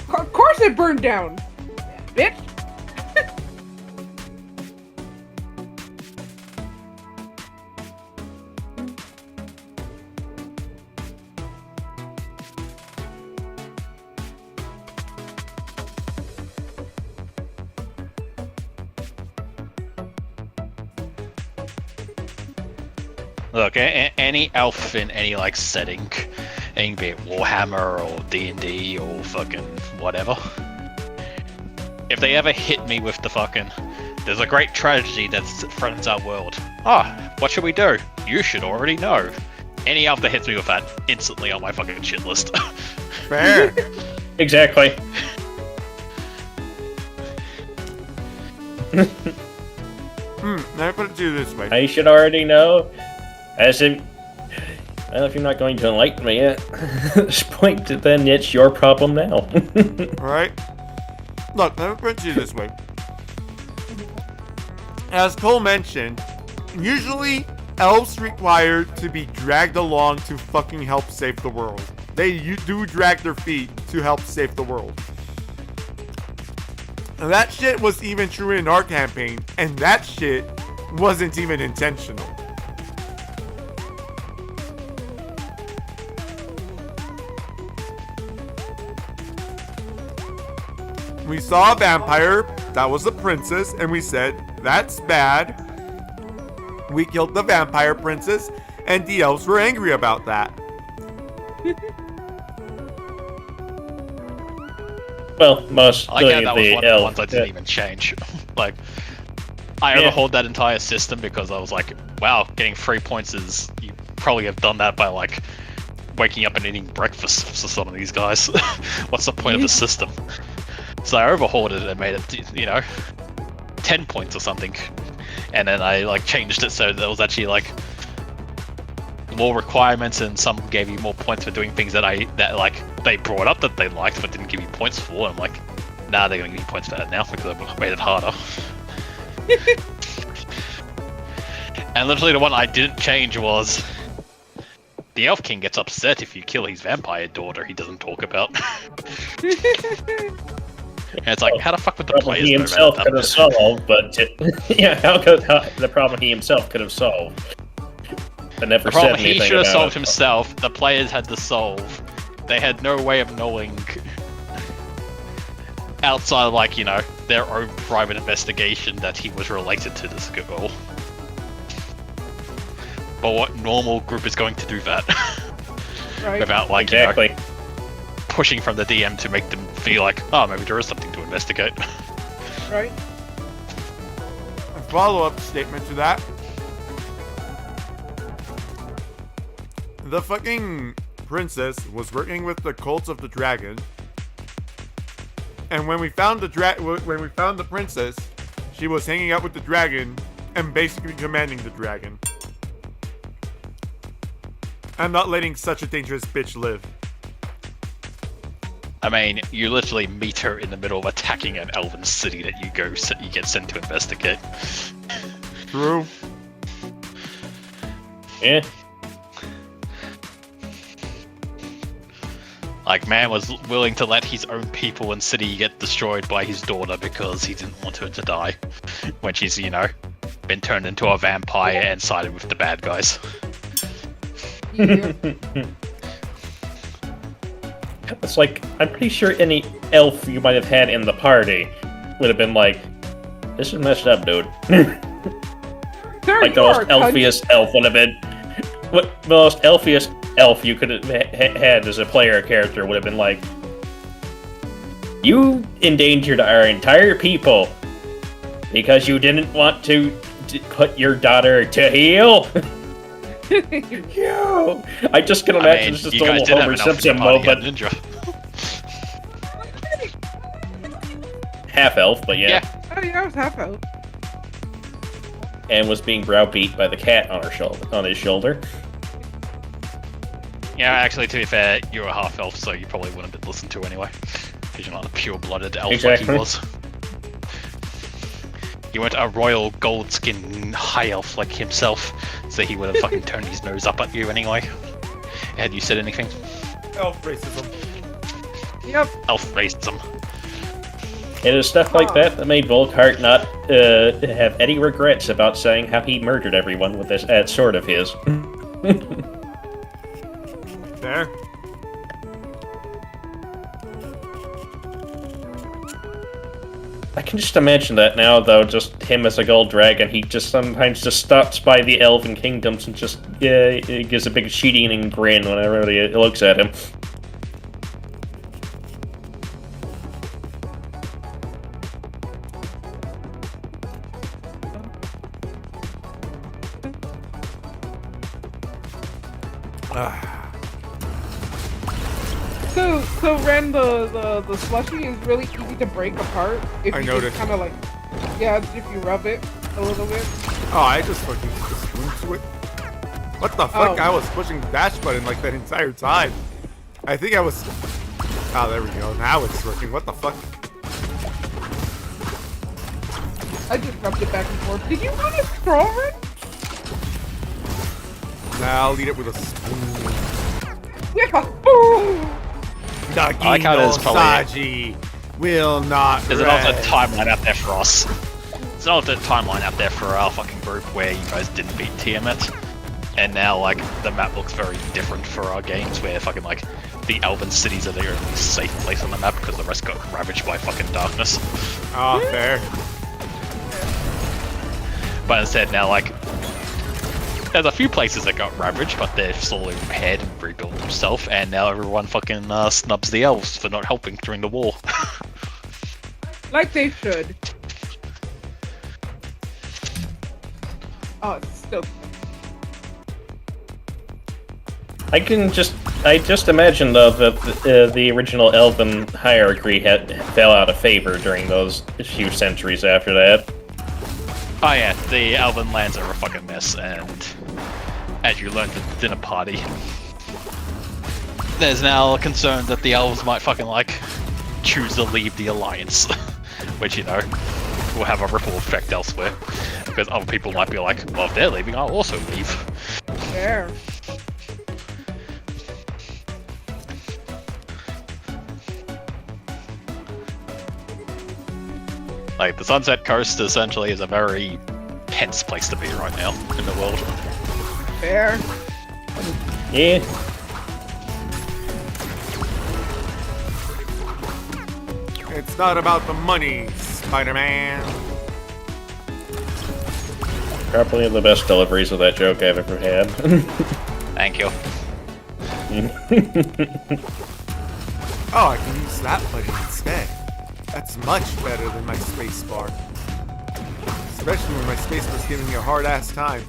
Of course it burned down, bitch. Look, any elf in any like setting, any be it Warhammer or D&D or fucking whatever, if they ever hit me with the fucking, there's a great tragedy that threatens our world. Ah, what should we do? You should already know. Any elf that hits me with that, instantly on my fucking shit list. Fair. Exactly. Let me put it to you this way. I should already know. As if, well, if you're not going to enlighten me at this point, then it's your problem now. Alright? Look, let me put it to you this way. As Cole mentioned, usually elves require to be dragged along to fucking help save the world. They do drag their feet to help save the world. And that shit was even true in our campaign, and that shit wasn't even intentional. We saw a vampire, that was the princess, and we said, that's bad. We killed the vampire princess, and the elves were angry about that. Well, most I get that was the one of the elf. ones I didn't even change. Like, I overhauled that entire system because I was like, wow, getting 3 points is, you probably have done that by like waking up and eating breakfast for some of these guys. What's the point of the system? So I overhauled it and made it, 10 points or something. And then I like changed it so there was actually like more requirements, and some gave you more points for doing things that they brought up that they liked but didn't give you points for. I'm like, nah, they're gonna give you points for that now because I've made it harder. And literally the one I didn't change was the Elf King gets upset if you kill his vampire daughter he doesn't talk about. And it's like, how the fuck would the Problem players he know himself about could have that? solved, but the problem he himself could have solved, but never The problem said he anything should have about solved it. himself, the players had to solve. They had no way of knowing outside of their own private investigation that he was related to this girl. But what normal group is going to do that? Right. Without Exactly. pushing from the DM to make them feel like, oh, maybe there is something to investigate. Right. A follow-up statement to that. The fucking princess was working with the Cult of the Dragon. And when we found the princess, she was hanging out with the dragon and basically commanding the dragon. I'm not letting such a dangerous bitch live. I mean, you literally meet her in the middle of attacking an elven city that you get sent to investigate. True. Yeah. Like, man was willing to let his own people and city get destroyed by his daughter because he didn't want her to die. When she's, you know, been turned into a vampire and sided with the bad guys. Yeah. It's like, I'm pretty sure any elf you might have had in the party would have been like, this is messed up, dude. Sir, Like the you most are a cunt. elfiest elf would have been. What the most elfiest elf you could have had as a player character would have been like, you endangered our entire people because you didn't want to put your daughter to heal. Yo, I just can imagine it's just you a guys little did have Homer an elf in Simpson your party, moment. didn't you? Half elf, but yeah, Oh yeah, I was half out. and was being browbeat by the cat on his shoulder. Yeah, actually, to be fair, you're a half elf, so you probably wouldn't have been listened to anyway. Because you're not a pure-blooded elf like Exactly. he was. You weren't a royal gold-skinned high elf like himself, so he would have fucking turned his nose up at you anyway. Had you said anything? Elf racism. Yep. Elf racism. It is stuff like that made Volkart not have any regrets about saying how he murdered everyone with that sword of his. There. I can just imagine that now, though, just him as a gold dragon. He just sometimes just stops by the elven kingdoms and just gives a big cheating grin whenever he looks at him. So Ren, the slushy is really easy to break apart if I you noticed. just kind of like, yeah, if you rub it a little bit. Oh, I just fucking spoon to it. What the fuck? Oh. I was pushing the dash button like that entire time. I think I was... Oh, there we go. Now it's working. What the fuck? I just rubbed it back and forth. Did you want a straw, Ren? Now I'll eat it with a spoon. Yeah. Boom. Nagi I like how no there's probably- Saji will not There's an alternate rest. timeline out there for us. There's an alternate timeline out there for our fucking group where you guys didn't beat Tiamat. And now, like, the map looks very different for our games where fucking, like, the elven cities are the only safe place on the map because the rest got ravaged by fucking darkness. Oh, fair. But instead now, like, there's a few places that got ravaged, but they've slowly repaired and rebuilt themselves, and now everyone fucking snubs the elves for not helping during the war. Like they should. Oh, it's still. I just imagine though that the original elven hierarchy fell out of favor during those few centuries after that. Oh yeah, the elven lands are a fucking mess, and as you learned at the dinner party, there's now a concern that the elves might fucking, like, choose to leave the alliance, which, you know, will have a ripple effect elsewhere, because other people might be like, well, if they're leaving, I'll also leave. There. Like, the Sunset Coast essentially is a very tense place to be right now in the world. Fair. Yeah. It's not about the money, Spider-Man. Probably the best deliveries of that joke I've ever had. Thank you. Oh, I can use that button instead. That's much better than my space bar. Especially when my space bar's giving me a hard-ass time.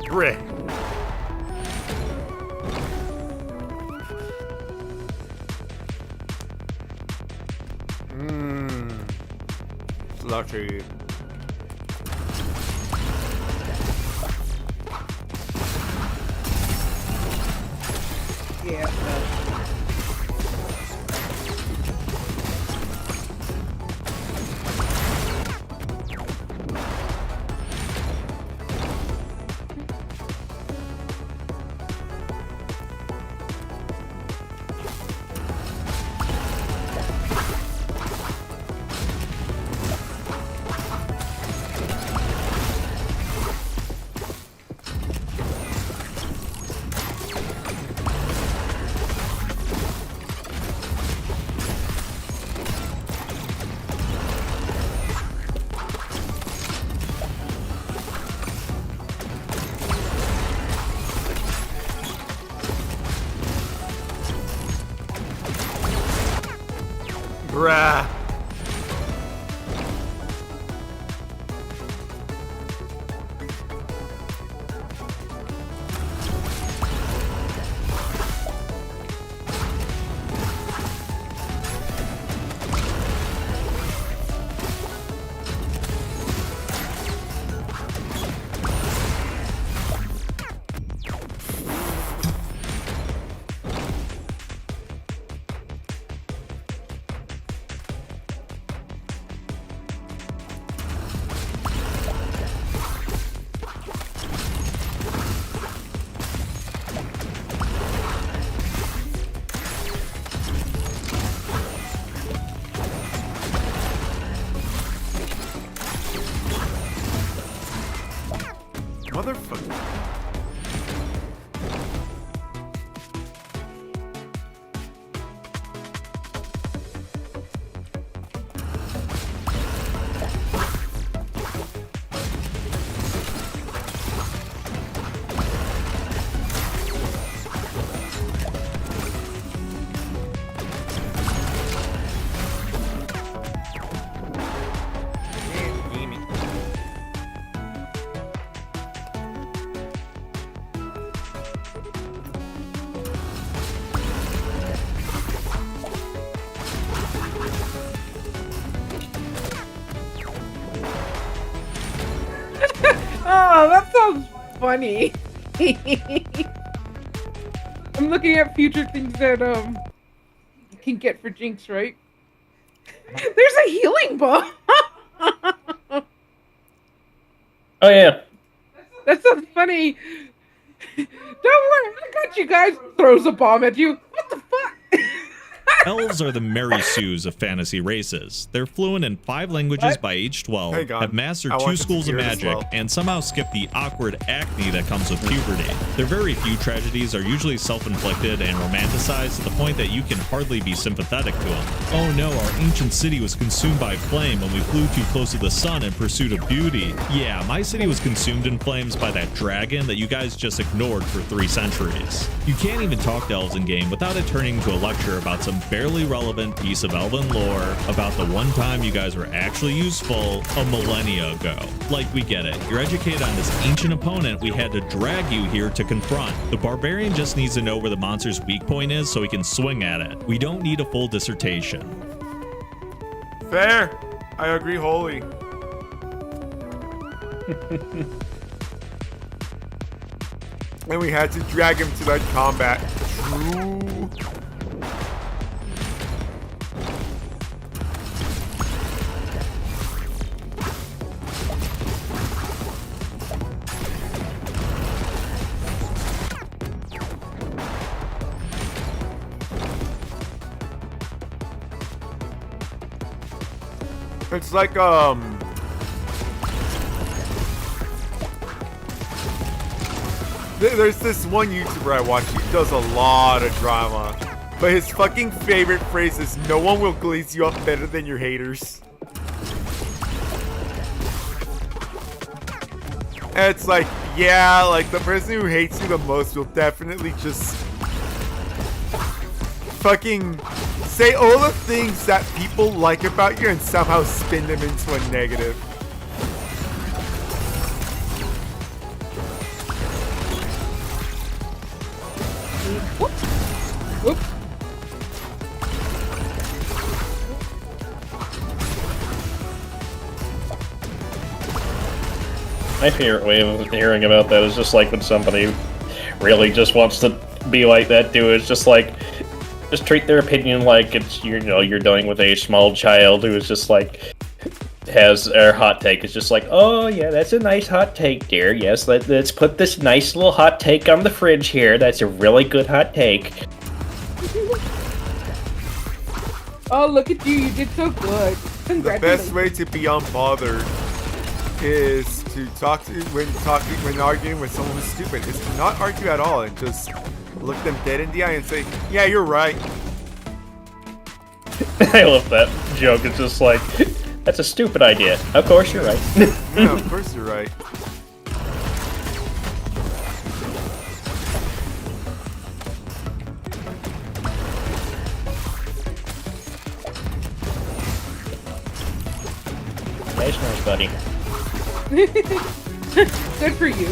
Great. Slushy. Yeah. Bruh. Motherfucker. Oh, that sounds funny. I'm looking at future things that you can get for Jinx, right? There's a healing bow. Oh yeah. That sounds funny. Don't worry, I got you guys. Throws a bomb at you. What the fuck? Elves are the Mary Sues of fantasy races. They're fluent in 5 languages by age 12, Hang on. have mastered I 2 want to schools of hear this magic, well. and somehow skip the awkward acne that comes with puberty. Their very few tragedies are usually self-inflicted and romanticized to the point that you can hardly be sympathetic to them. Oh no, our ancient city was consumed by flame when we flew too close to the sun in pursuit of beauty. Yeah, my city was consumed in flames by that dragon that you guys just ignored for 3 centuries. You can't even talk to elves in game without it turning into a lecture about some barely relevant piece of elven lore about the one time you guys were actually useful a millennia ago. Like, we get it. You're educated on this ancient opponent we had to drag you here to confront. The barbarian just needs to know where the monster's weak point is so he can swing at it. We don't need a full dissertation. Fair. I agree wholly. And we had to drag him to that combat. True. It's like there's this one YouTuber I watch, he does a lot of drama, but his fucking favorite phrase is, no one will glaze you up better than your haters. And it's like, yeah, like the person who hates you the most will definitely just fucking say all the things that people like about you and somehow spin them into a negative. Whoop. My favorite way of hearing about that is just like when somebody really just wants to be like that too. It's just like, just treat their opinion like it's, you know, you're dealing with a small child who is just like, has their hot take. It's just like, oh yeah, that's a nice hot take, dear. Yes, let's put this nice little hot take on the fridge here. That's a really good hot take. Oh, look at you! You did so good. The Congratulations. best way to be unbothered is to talk to when arguing with someone who's stupid. Is to not argue at all and just look them dead in the eye and say, "Yeah, you're right." I love that joke. It's just like, that's a stupid idea. Of course you're right. Yeah, of course you're right. Nice, buddy. Good for you.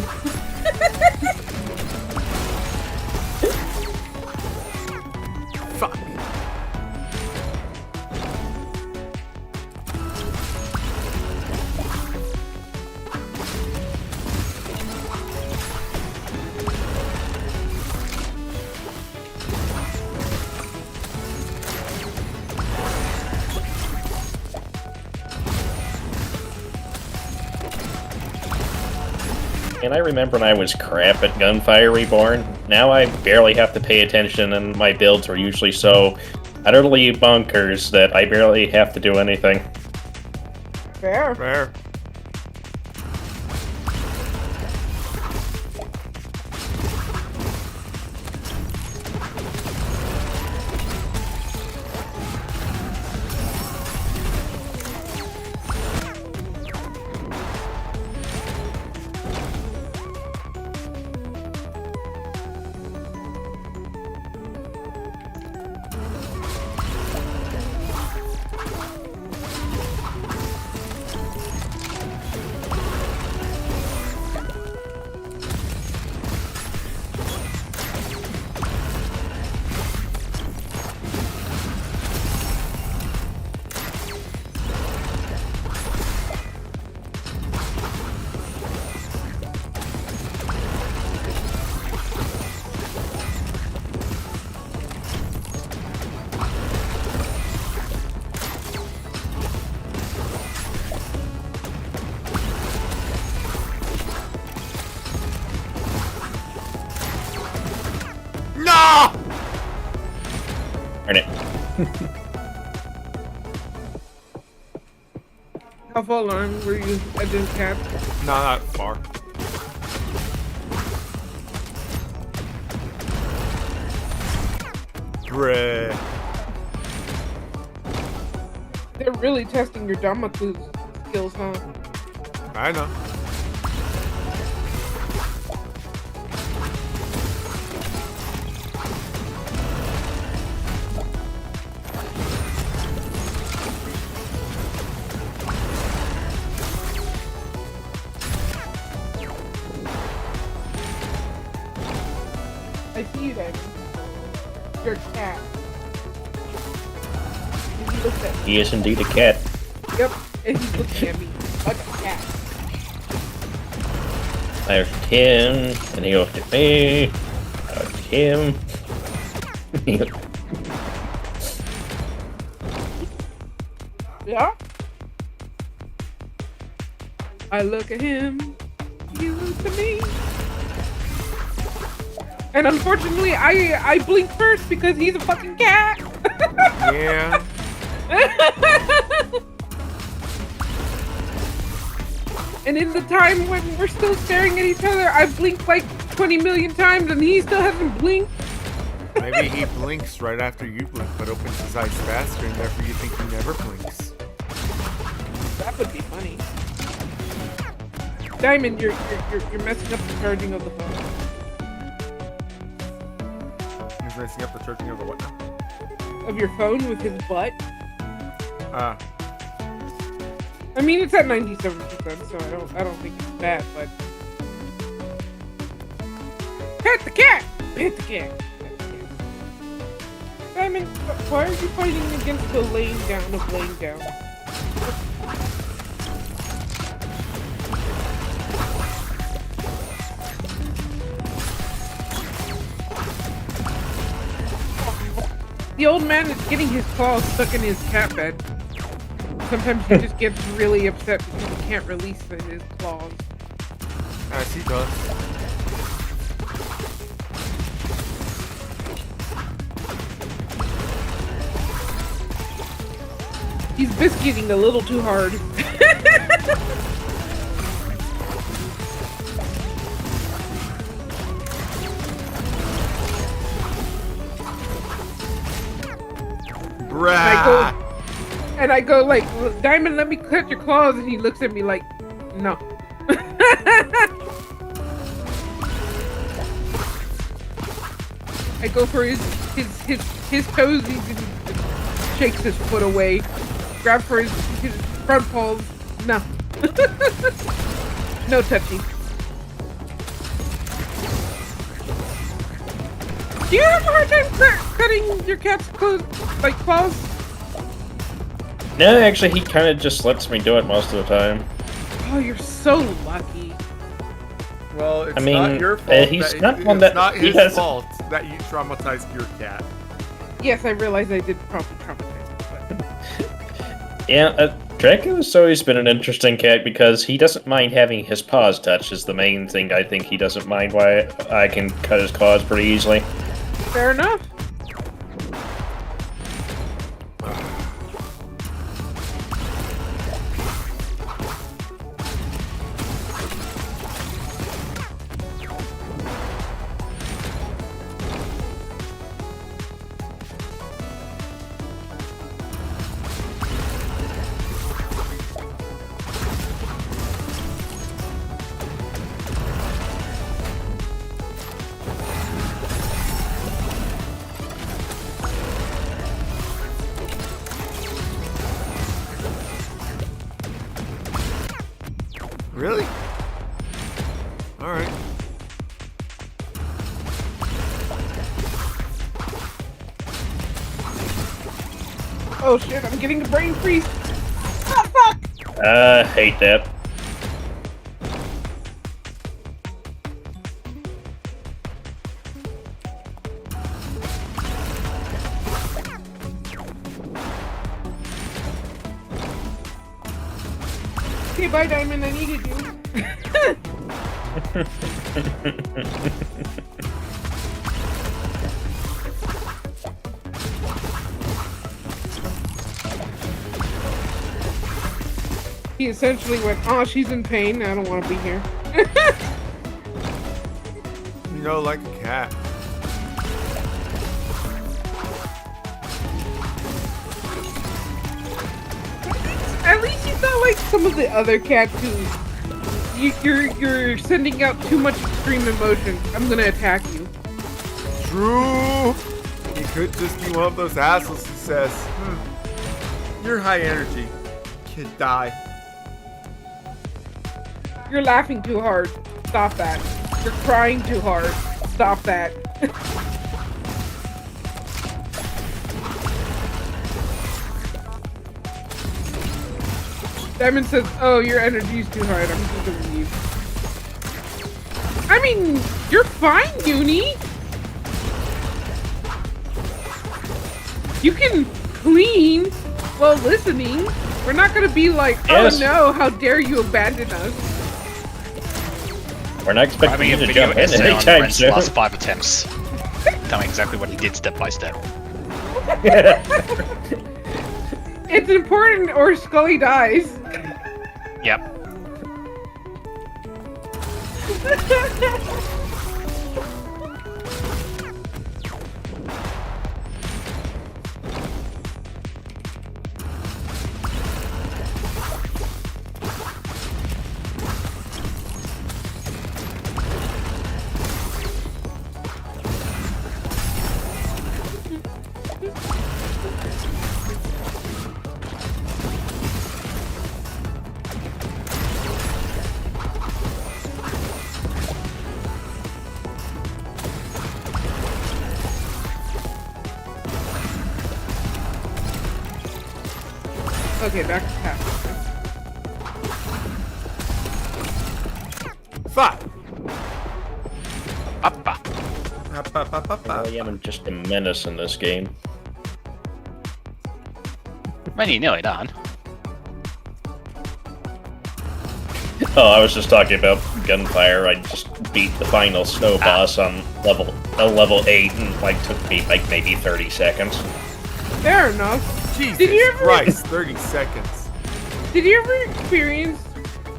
Fuck. And I remember when I was crap at Gunfire Reborn. Now I barely have to pay attention, and my builds are usually so utterly bonkers that I barely have to do anything. Fair. Fair. No! Darn it. How far along were you at this cap? No, not far. Bruh. They're really testing your Damaku skills, huh? I know. I see you then. You're a cat. And he looks at me. He is indeed a cat. Yep, and he's looking at me like a cat. I looked at him, and he looked at me. I looked at him. Yeah? I look at him, he looks at me. And unfortunately, I blink first because he's a fucking cat. Yeah. And in the time when we're still staring at each other, I blinked like 20 million times and he still hasn't blinked. Maybe he blinks right after you blink, but opens his eyes faster, and therefore you think he never blinks. That would be funny. Diamond, you're messing up the charging of the phone. He's messing up the charging of the what now? Of your phone with his butt. I mean, it's at 97%, so I don't think it's bad, but pet the cat! Pet the cat! Pet the cat. Diamond, why are you fighting against the laying down of laying down? The old man is getting his claws stuck in his cat bed. Sometimes he just gets really upset because he can't release his claws. As he does. He's biscuiting a little too hard. Bruh. And I go like, Diamond, let me cut your claws, and he looks at me like, no. I go for his toesies and he shakes his foot away. Grab for his front paws. No. No touchy. Do you have a hard time cutting your cat's claws? No, actually, he kind of just lets me do it most of the time. Oh, you're so lucky. Well, it's I mean, not your fault. he's that not it- one it's that- not he his has- fault that you traumatized your cat. Yes, I realize I did probably traumatize him, Yeah, Draco's always been an interesting cat because he doesn't mind having his paws touched is the main thing I think he doesn't mind why I can cut his claws pretty easily. but fair enough. Really? Alright. Oh shit, I'm getting a brain freeze. Oh fuck! Hate that. Okay, bye Diamond, I needed you. He essentially went, oh, she's in pain, I don't want to be here. You know, like a cat. At least he's not like some of the other cats who you're sending out too much extreme emotion. I'm gonna attack you. True. He could just be one of those assholes who says, "You're high energy. Kid, die." You're laughing too hard. Stop that. You're crying too hard. Stop that. Diamond says, oh, your energy's too hard. I'm just gonna leave. I mean, you're fine, Uni. You can clean while listening. We're not gonna be like, Yes. oh no, how dare you abandon us. We're not expecting Having you a to video jump in essay on anytime Brent's soon. last 5 attempts. Telling exactly what he did step by step. It's important or Scully dies. Yep. Okay, back to pass. Fuck. Papa. I am just a menace in this game. Man, you're nearly done. Oh, I was just talking about gunfire. I just beat the final snow boss on level 8, and like took me like maybe 30 seconds. Fair enough. Jesus Did you ever- Christ, 30 seconds. Did you ever experience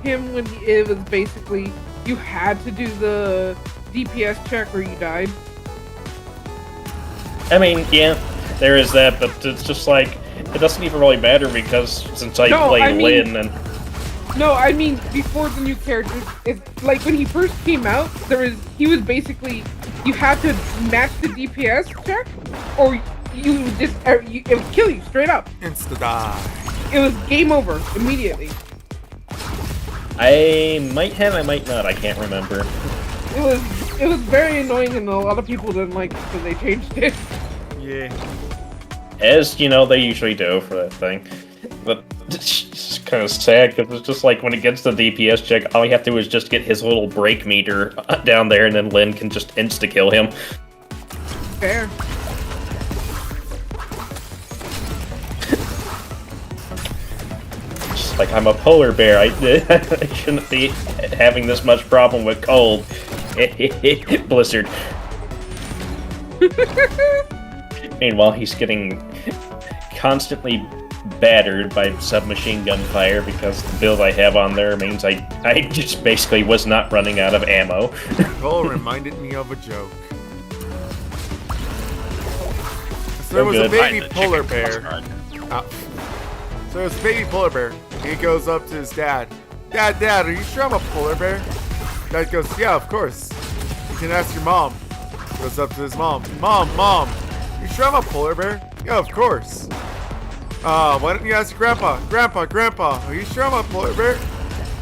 him when it was basically you had to do the DPS check or you died? I mean, yeah, there is that, but it's just like it doesn't even really matter because since I No, played I mean- Lynn and No, I mean before the new characters. It's like when he first came out, he was basically you had to match the DPS check, or you just it would kill you straight up. Insta die. It was game over immediately. I might have, I might not, I can't remember. It was very annoying, and a lot of people didn't like it, so they changed it. Yeah. As you know, they usually do for that thing. But it's just kind of sad because it's just like when it gets the DPS check, all you have to do is just get his little break meter down there, and then Lynn can just insta kill him. Fair. Just like I'm a polar bear, I shouldn't be having this much problem with cold. Blizzard. Meanwhile, he's getting constantly battered by submachine gun fire because the build I have on there means I just basically was not running out of ammo. Cole reminded me of a joke. So there Oh, was good. a baby Right, the polar chicken bear. mustard. So there's a baby polar bear. He goes up to his dad. Dad, are you sure I'm a polar bear? Dad goes, yeah, of course. You can ask your mom. Goes up to his mom. Mom, you sure I'm a polar bear? Yeah, of course. Why don't you ask your grandpa? Grandpa, are you sure I'm a polar bear?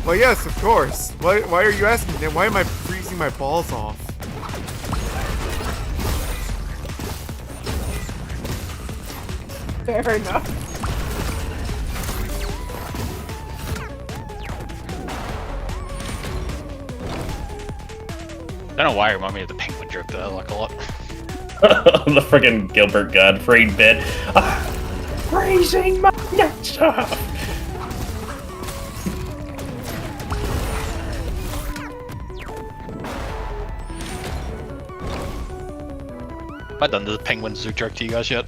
Well, yes, of course. Why are you asking then? Why am I freezing my balls off? Fair enough. I don't know why it reminded me of the penguin joke that I like a lot. The friggin' Gilbert Gottfried bit. Freezing my nuts off! Have I done the penguin zoo joke to you guys yet?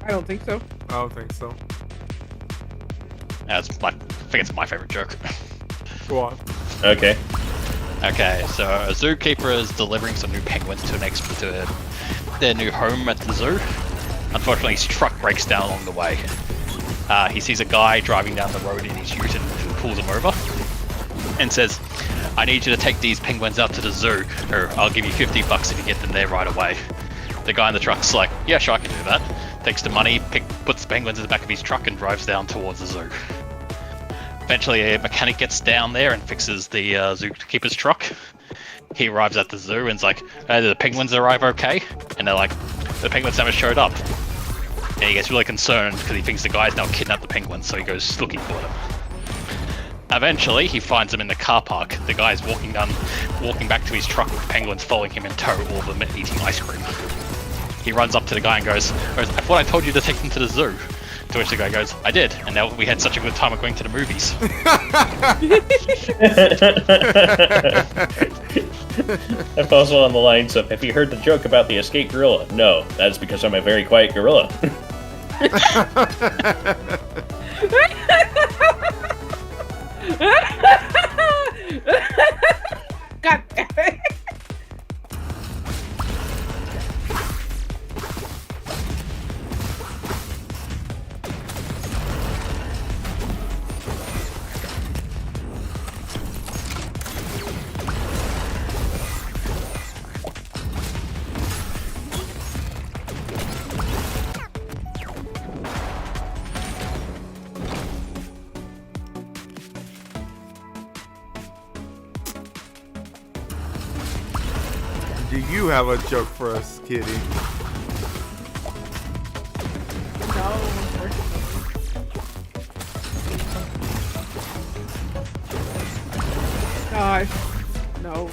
I don't think so. I don't think so. I think it's my favorite joke. Go on. Okay. Okay, so a zookeeper is delivering some new penguins to their new home at the zoo. Unfortunately, his truck breaks down along the way. He sees a guy driving down the road in his ute and pulls him over and says, I need you to take these penguins out to the zoo, or I'll give you $50 if you get them there right away. The guy in the truck's like, yeah, sure, I can do that. Takes the money, puts the penguins in the back of his truck and drives down towards the zoo. Eventually, a mechanic gets down there and fixes the zookeeper's truck. He arrives at the zoo and's like, hey, did the penguins arrive okay? And they're like, the penguins never showed up. And he gets really concerned because he thinks the guy's now kidnapped the penguins, so he goes looking for them. Eventually, he finds them in the car park. The guy's walking back to his truck with the penguins following him in tow, all of them eating ice cream. He runs up to the guy and goes, I thought I told you to take them to the zoo. To which the guy goes, I did, and now we had such a good time of going to the movies. I'm also on the lines of, have you heard the joke about the escaped gorilla? No, that's because I'm a very quiet gorilla. God damn it. Do you have a joke for us, Kitty? No, unfortunately. No.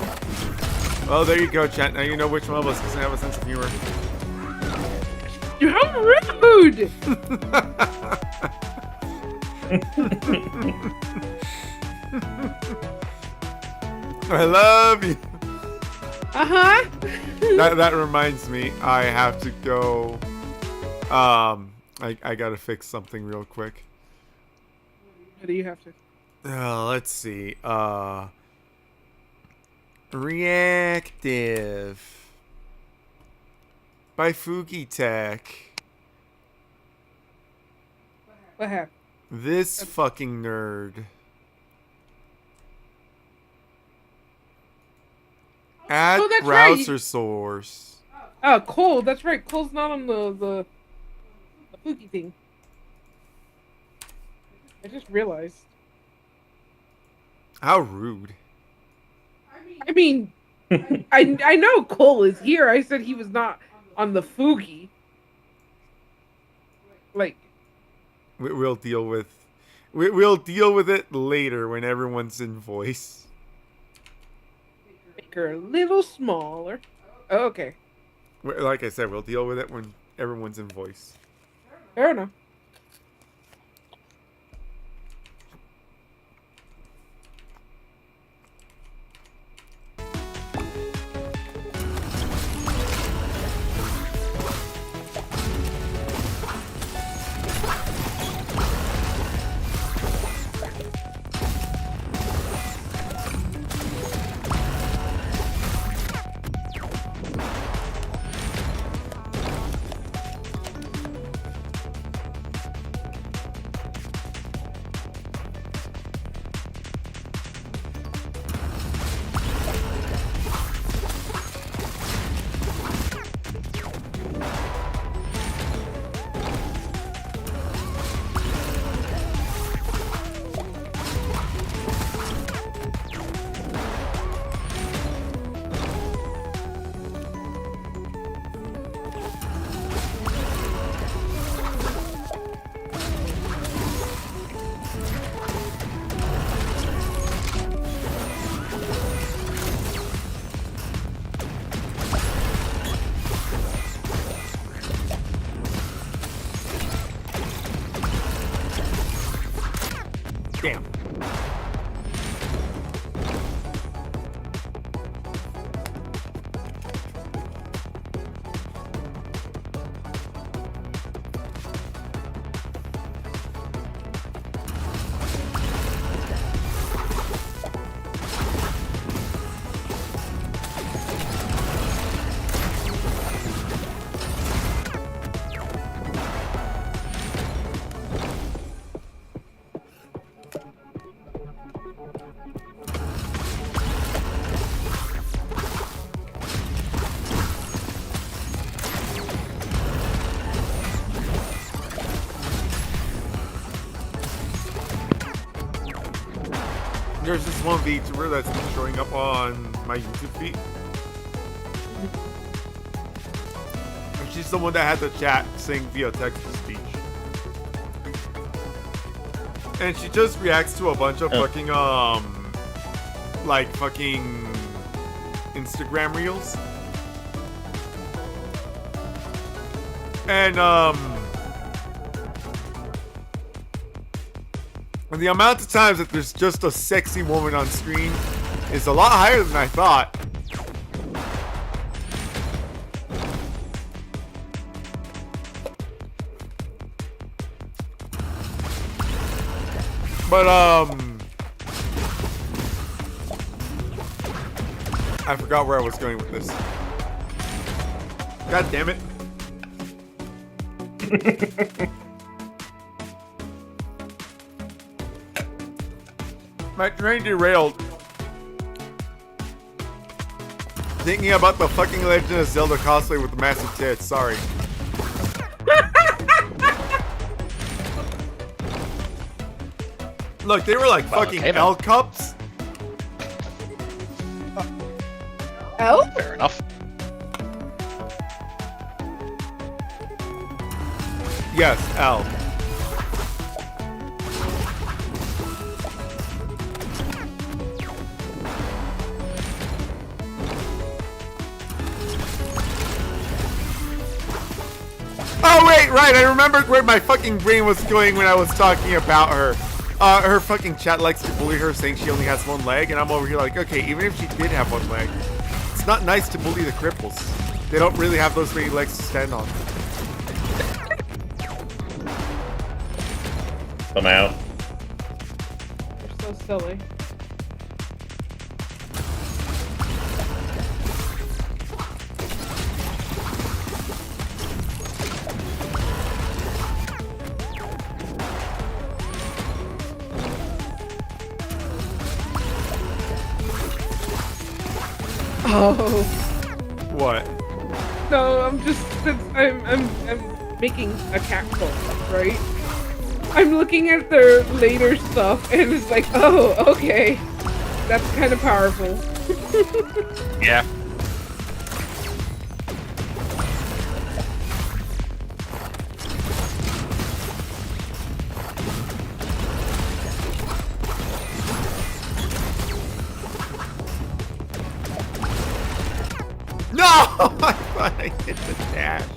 Well, there you go, chat. Now you know which one of us doesn't have a sense of humor. How rude! I love you. Uh-huh. That reminds me, I have to go. I gotta fix something real quick. What do you have to? Let's see. Reactive by Fugi Tech. What happened? This fucking nerd. Add Oh, that's browser right. source. Oh, Cole. That's right. Cole's not on the Pookie thing. I just realized. How rude. I mean, I know Cole is here. I said he was not on the Foogie. Like, We'll deal with it later when everyone's in voice. make her a little smaller. Oh, okay. Like I said, we'll deal with it when everyone's in voice. Fair enough. Damn. There's this one VTuber that's been showing up on my YouTube feed. And she's the one that had the chat saying via text to speech. And she just reacts to a bunch of fucking, like fucking Instagram reels. And, and the amount of times that there's just a sexy woman on screen is a lot higher than I thought. But, I forgot where I was going with this. God damn it. My train derailed. Thinking about the fucking Legend of Zelda cosplay with the massive tits. Sorry. Look, they were like fucking okay, then. L cups. Oh? Fair enough. Yes, L. right. I remembered where my fucking brain was going when I was talking about her. Her fucking chat likes to bully her, saying she only has one leg, and I'm over here like, okay, even if she did have one leg, it's not nice to bully the cripples. They don't really have those many legs to stand on. I'm out. You're so silly. Oh What? no! I'm making a cat call, right? I'm looking at their later stuff, and it's like, oh, okay, that's kind of powerful. Yeah. No! I thought I hit the dash.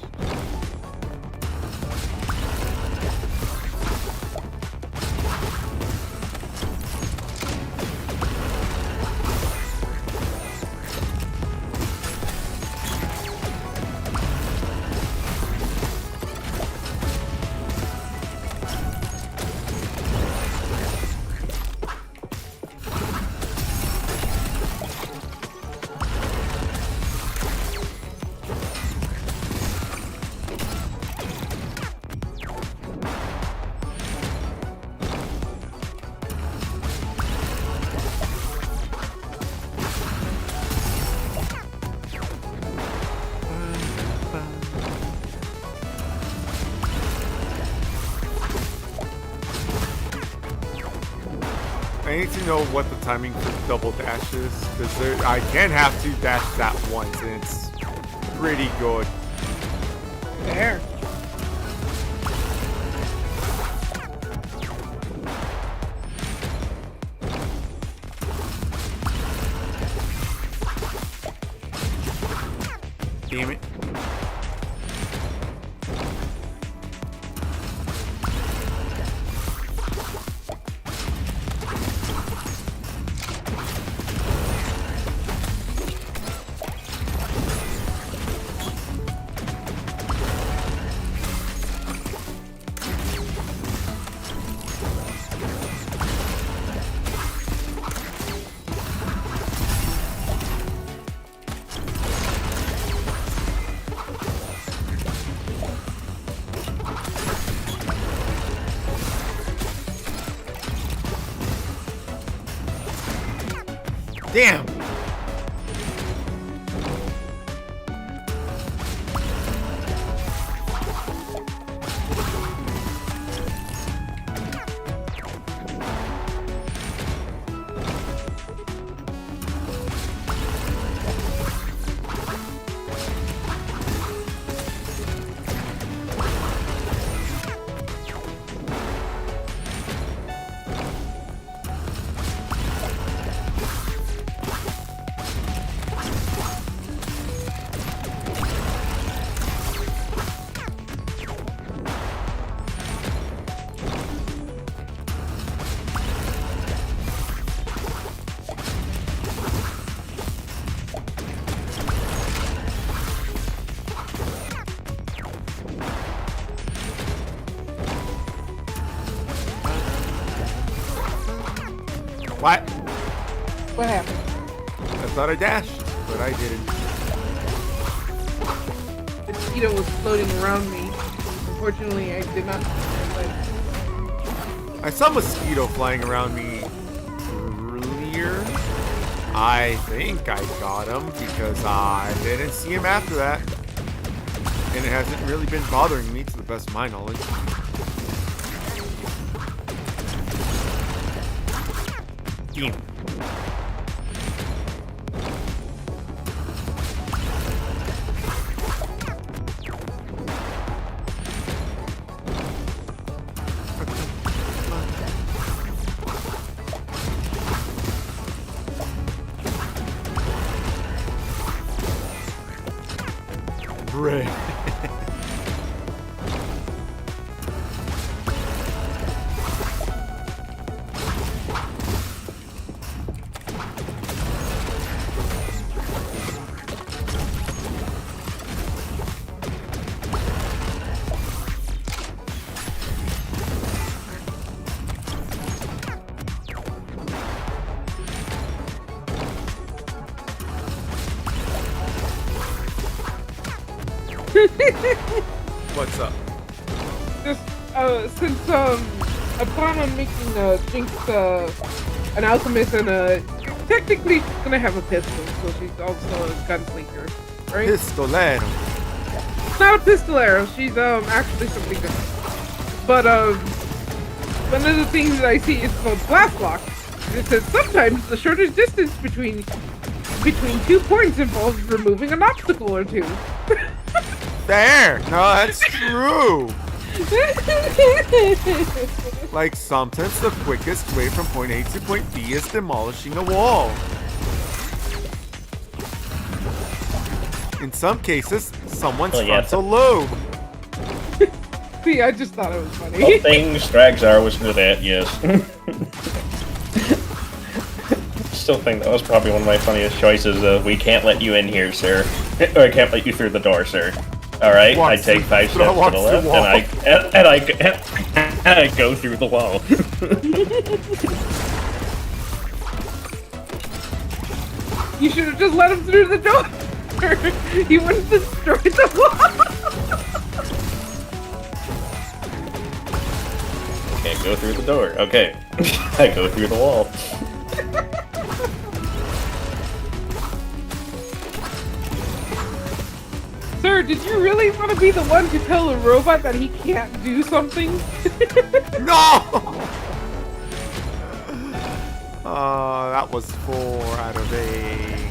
I need to know what the timing for double dash is, because I can have two dashes at once, and it's pretty good. There. Damn it. Damn! What? What happened? I thought I dashed, but I didn't. The mosquito was floating around me. Unfortunately, I did not. I saw a mosquito flying around me earlier. I think I got him because I didn't see him after that. And it hasn't really been bothering me to the best of my knowledge. Damn. Right. What's up? Just since I plan on making Jinx an alchemist and technically she's gonna have a pistol, so she's also a gunslinger, right? Pistolero. Not a pistolero. She's actually something different. But one of the things that I see is called blast lock. It says sometimes the shortest distance between 2 points involves removing an obstacle or two. There. No, that's true. Like sometimes the quickest way from point A to point B is demolishing a wall. In some cases, someone's frontal lobe. See, I just thought it was funny. All things Dragzar was good at, yes. Still think that was probably one of my funniest choices of, we can't let you in here, sir. Or I can't let you through the door, sir. Alright, I take 5 steps to the left, and I go through the wall. You should have just let him through the door. He wouldn't destroy the wall. Can't go through the door. Okay. I go through the wall. Sir, did you really want to be the one to tell a robot that he can't do something? No! That was 4 out of 8.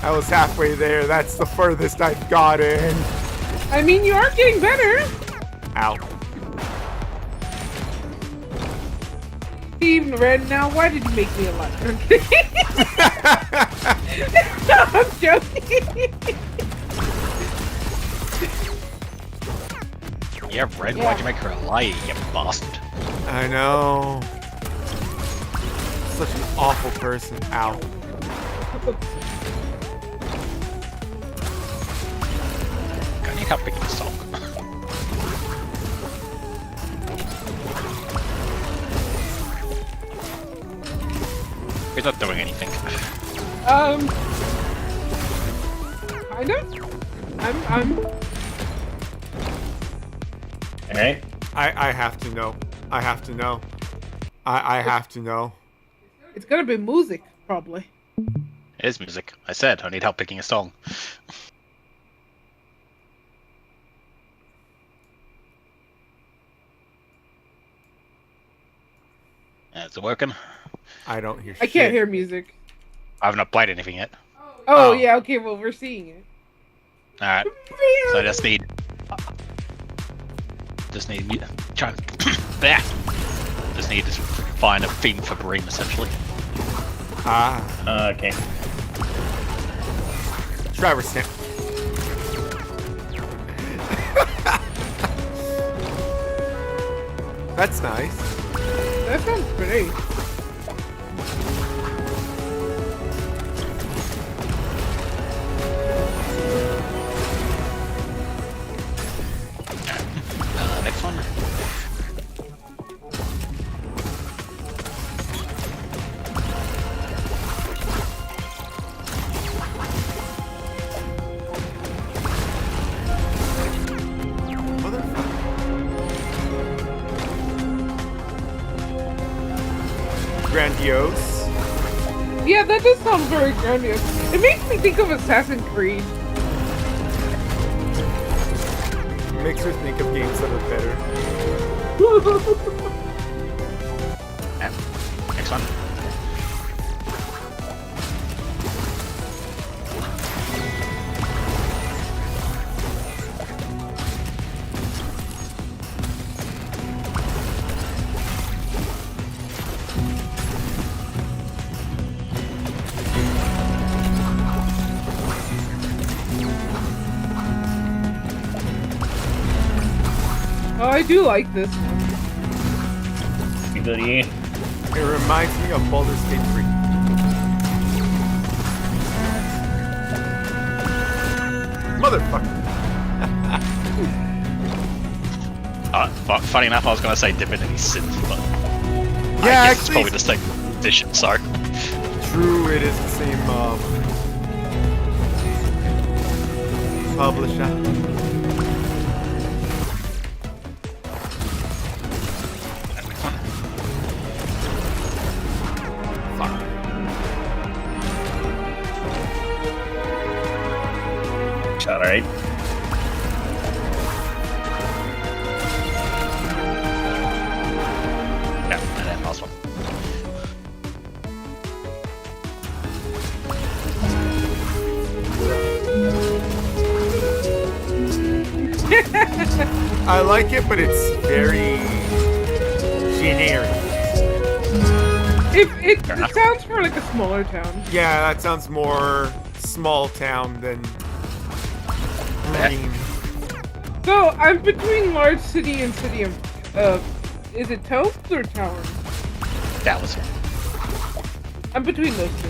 I was halfway there. That's the furthest I've gotten. I mean, you are getting better. Ow. Steve Red, now why did you make me a lot? No, I'm joking. Yeah, Red, why'd you make her a liar, you bastard? I know. Such an awful person. Ow. God, you can't pick this song. He's not doing anything. Kind of. I'm. Alright. I have to know. I have to know. I have to know. It's gonna be music, probably. It is music. I said I need help picking a song. Is it working? I don't hear shit. I can't hear music. I have not played anything yet. Oh, Oh. yeah, okay, well, we're seeing it. Alright. So I just need try and there. Just need to find a theme for Bream essentially. Ah. Okay. Driver stamp. That's nice. That sounds pretty. Next one. Grandiose. Yeah, that does sound very grandiose. It makes me think of Assassin's Creed. Makes her think of games that are better. Next one. Oh, I do like this one. Goodie. It reminds me of Baldur's Gate 3. Motherfucker. Funny enough, I was gonna say Divinity Synth, but Yeah, I guess it's actually, probably the same edition, so. true, it is the same, publisher. Fuck. Shot, alright. No, that last one. I like it, but it's very generic. It sounds more like a smaller town. Yeah, that sounds more small town than green. So I'm between large city and city of is it Toads or Towers? That was it. I'm between those two.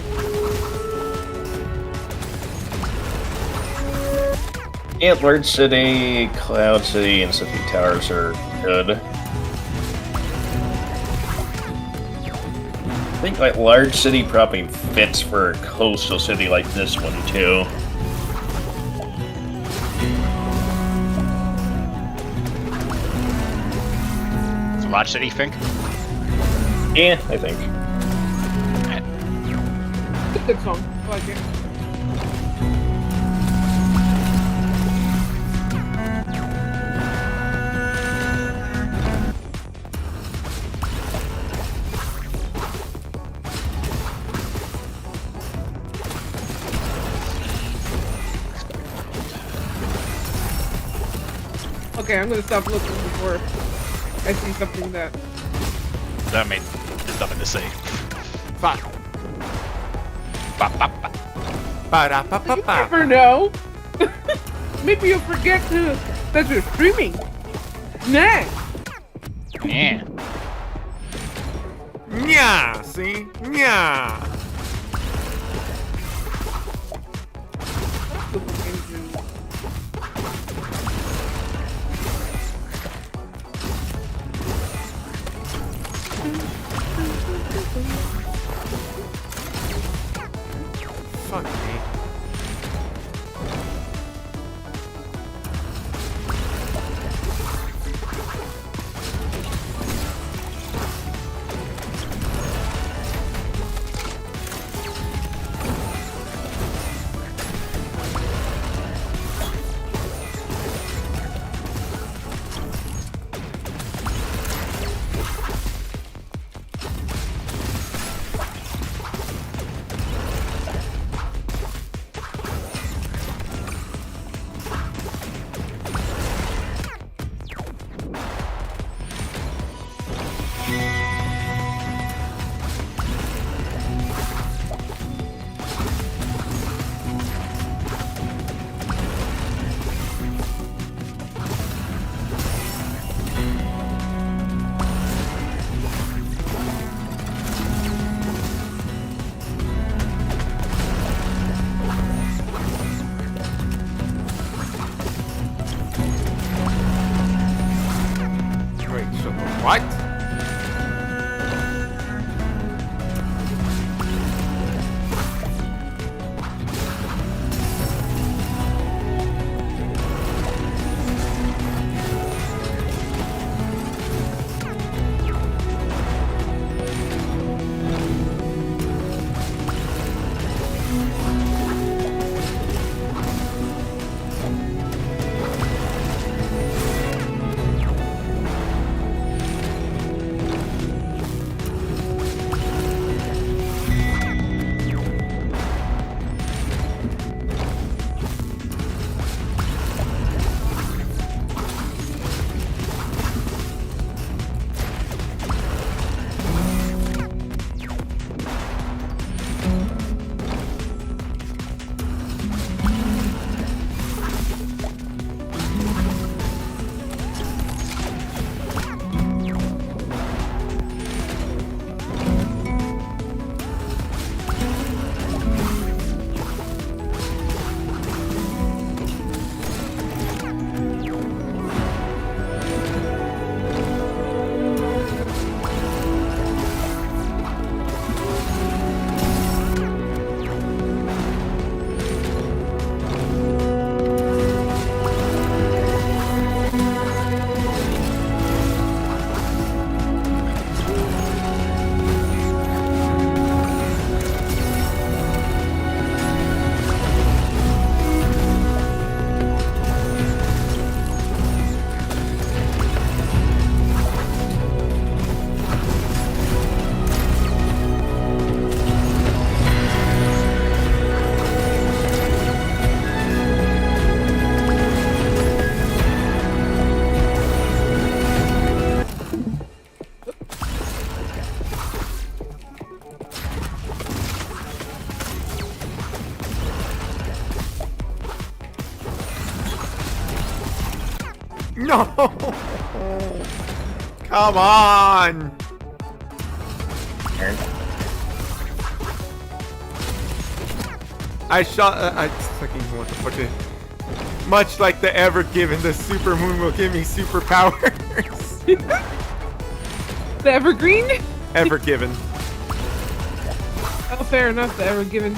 Yeah, Large City, Cloud City, and City Towers are good. I think like Large City probably fits for a coastal city like this one too. So Large City, think? Yeah, I think. It's a good song. I like it. Okay, I'm gonna stop looking before I see something that. I mean, there's nothing to see. Fuck. Ba, ba, ba. You Ba-da-ba-ba-ba. never know. Maybe you'll forget that you're streaming. Nah. Yeah. Nya, see? Nya. Fuck me. No! Come on! Turn. I shot. I fucking what the fuck? Much like the Ever Given, the Super Moon will give me superpowers. The Evergreen? Ever Given. Oh, fair enough. The Evergiven.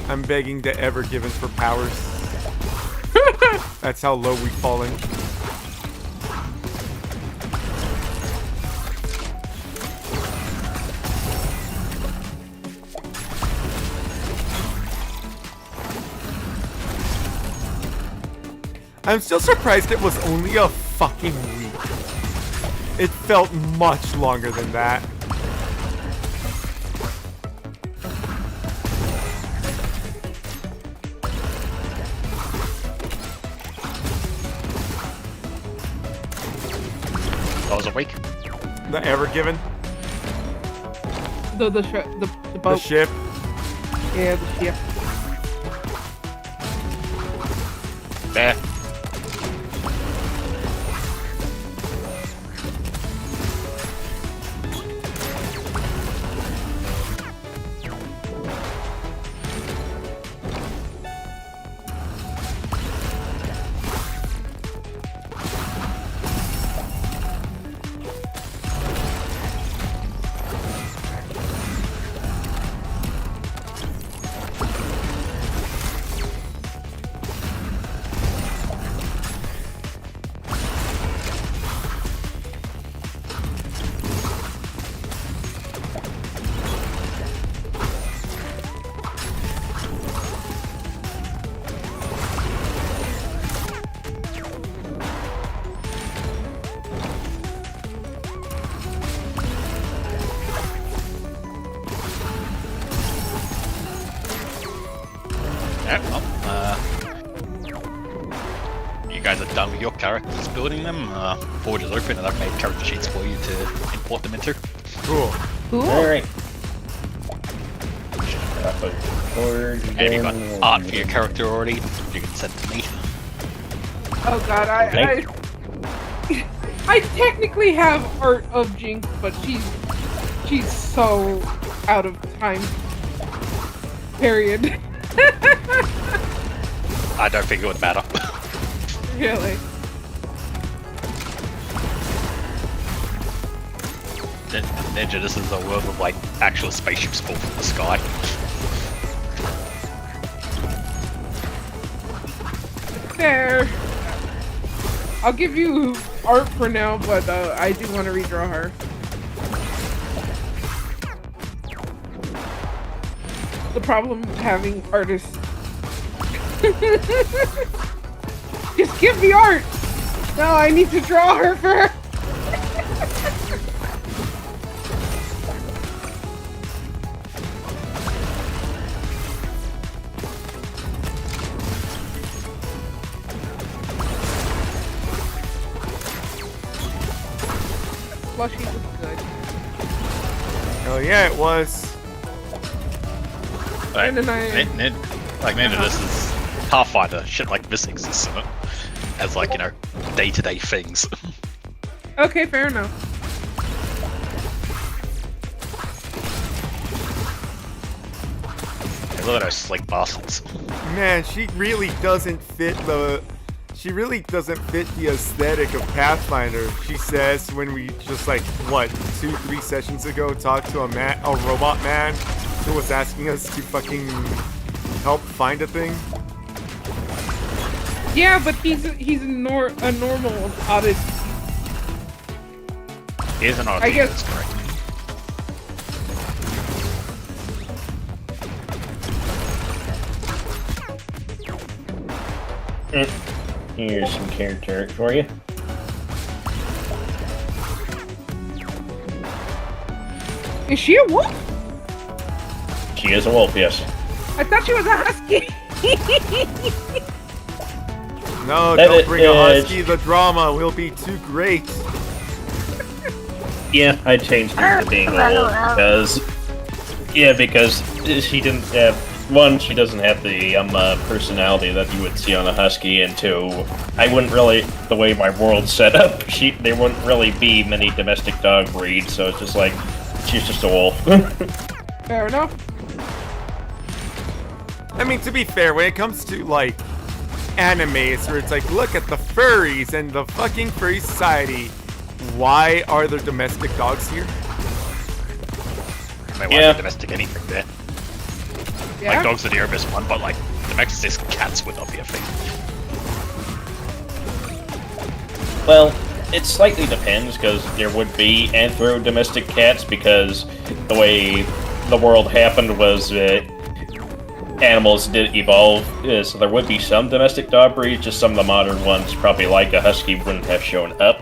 I'm begging the Ever Given for powers. That's how low we've fallen. I'm still surprised it was only a fucking week. It felt much longer than that. That was a week. The Ever Given, The the boat. ship. Yeah, the ship. There. Yeah, well, you guys are done with your characters building them. Forge is open and I've made character sheets for you to import them into. Cool. Cool. Alright. Forge, And if you've got art for your character already, you can send it to me. Oh god, Okay. I technically have art of Jinx, but she's so out of time. Period. I don't think it would matter. Really. Ninja, this is a world with like actual spaceships fall from the sky. Fair. I'll give you art for now, but I do want to redraw her. The problem with having artists. Just give me art! No, I need to draw her first! Slushy was good. Hell yeah, it was. Like, And then Ninja, this is Pathfinder. Shit like this exists in it. As like, you know, day-to-day things. Okay, fair enough. Look at those slick bastards. Man, she really doesn't fit the aesthetic of Pathfinder. She says when we just like what 2-3 sessions ago talked to a robot man who was asking us to fucking help find a thing. Yeah, but he's a normal oddity. He is an odd I guess- that's correct. Here's some character art for you. Is she a wolf? She is a wolf, yes. I thought she was a husky. No, That don't bring a is- husky. The drama will be too great. Yeah, I changed her to being a wolf because... Yeah, because she didn't have... One, she doesn't have the personality that you would see on a husky, and two, I wouldn't really... The way my world's set up, there wouldn't really be many domestic dog breeds, so it's just like, she's just a wolf. Fair enough. I mean, to be fair, when it comes to, like, animes where it's like, look at the furries and the fucking furry society, why are there domestic dogs here? I mean, Yeah. why domestic anything there? Yeah. Like, dogs are the obvious one, but, like, domestic cats would not be a thing. Well, it slightly depends, because there would be anthro-domestic cats, because the way the world happened was animals did evolve, so there would be some domestic dog breeds, just some of the modern ones, probably like a husky, wouldn't have shown up.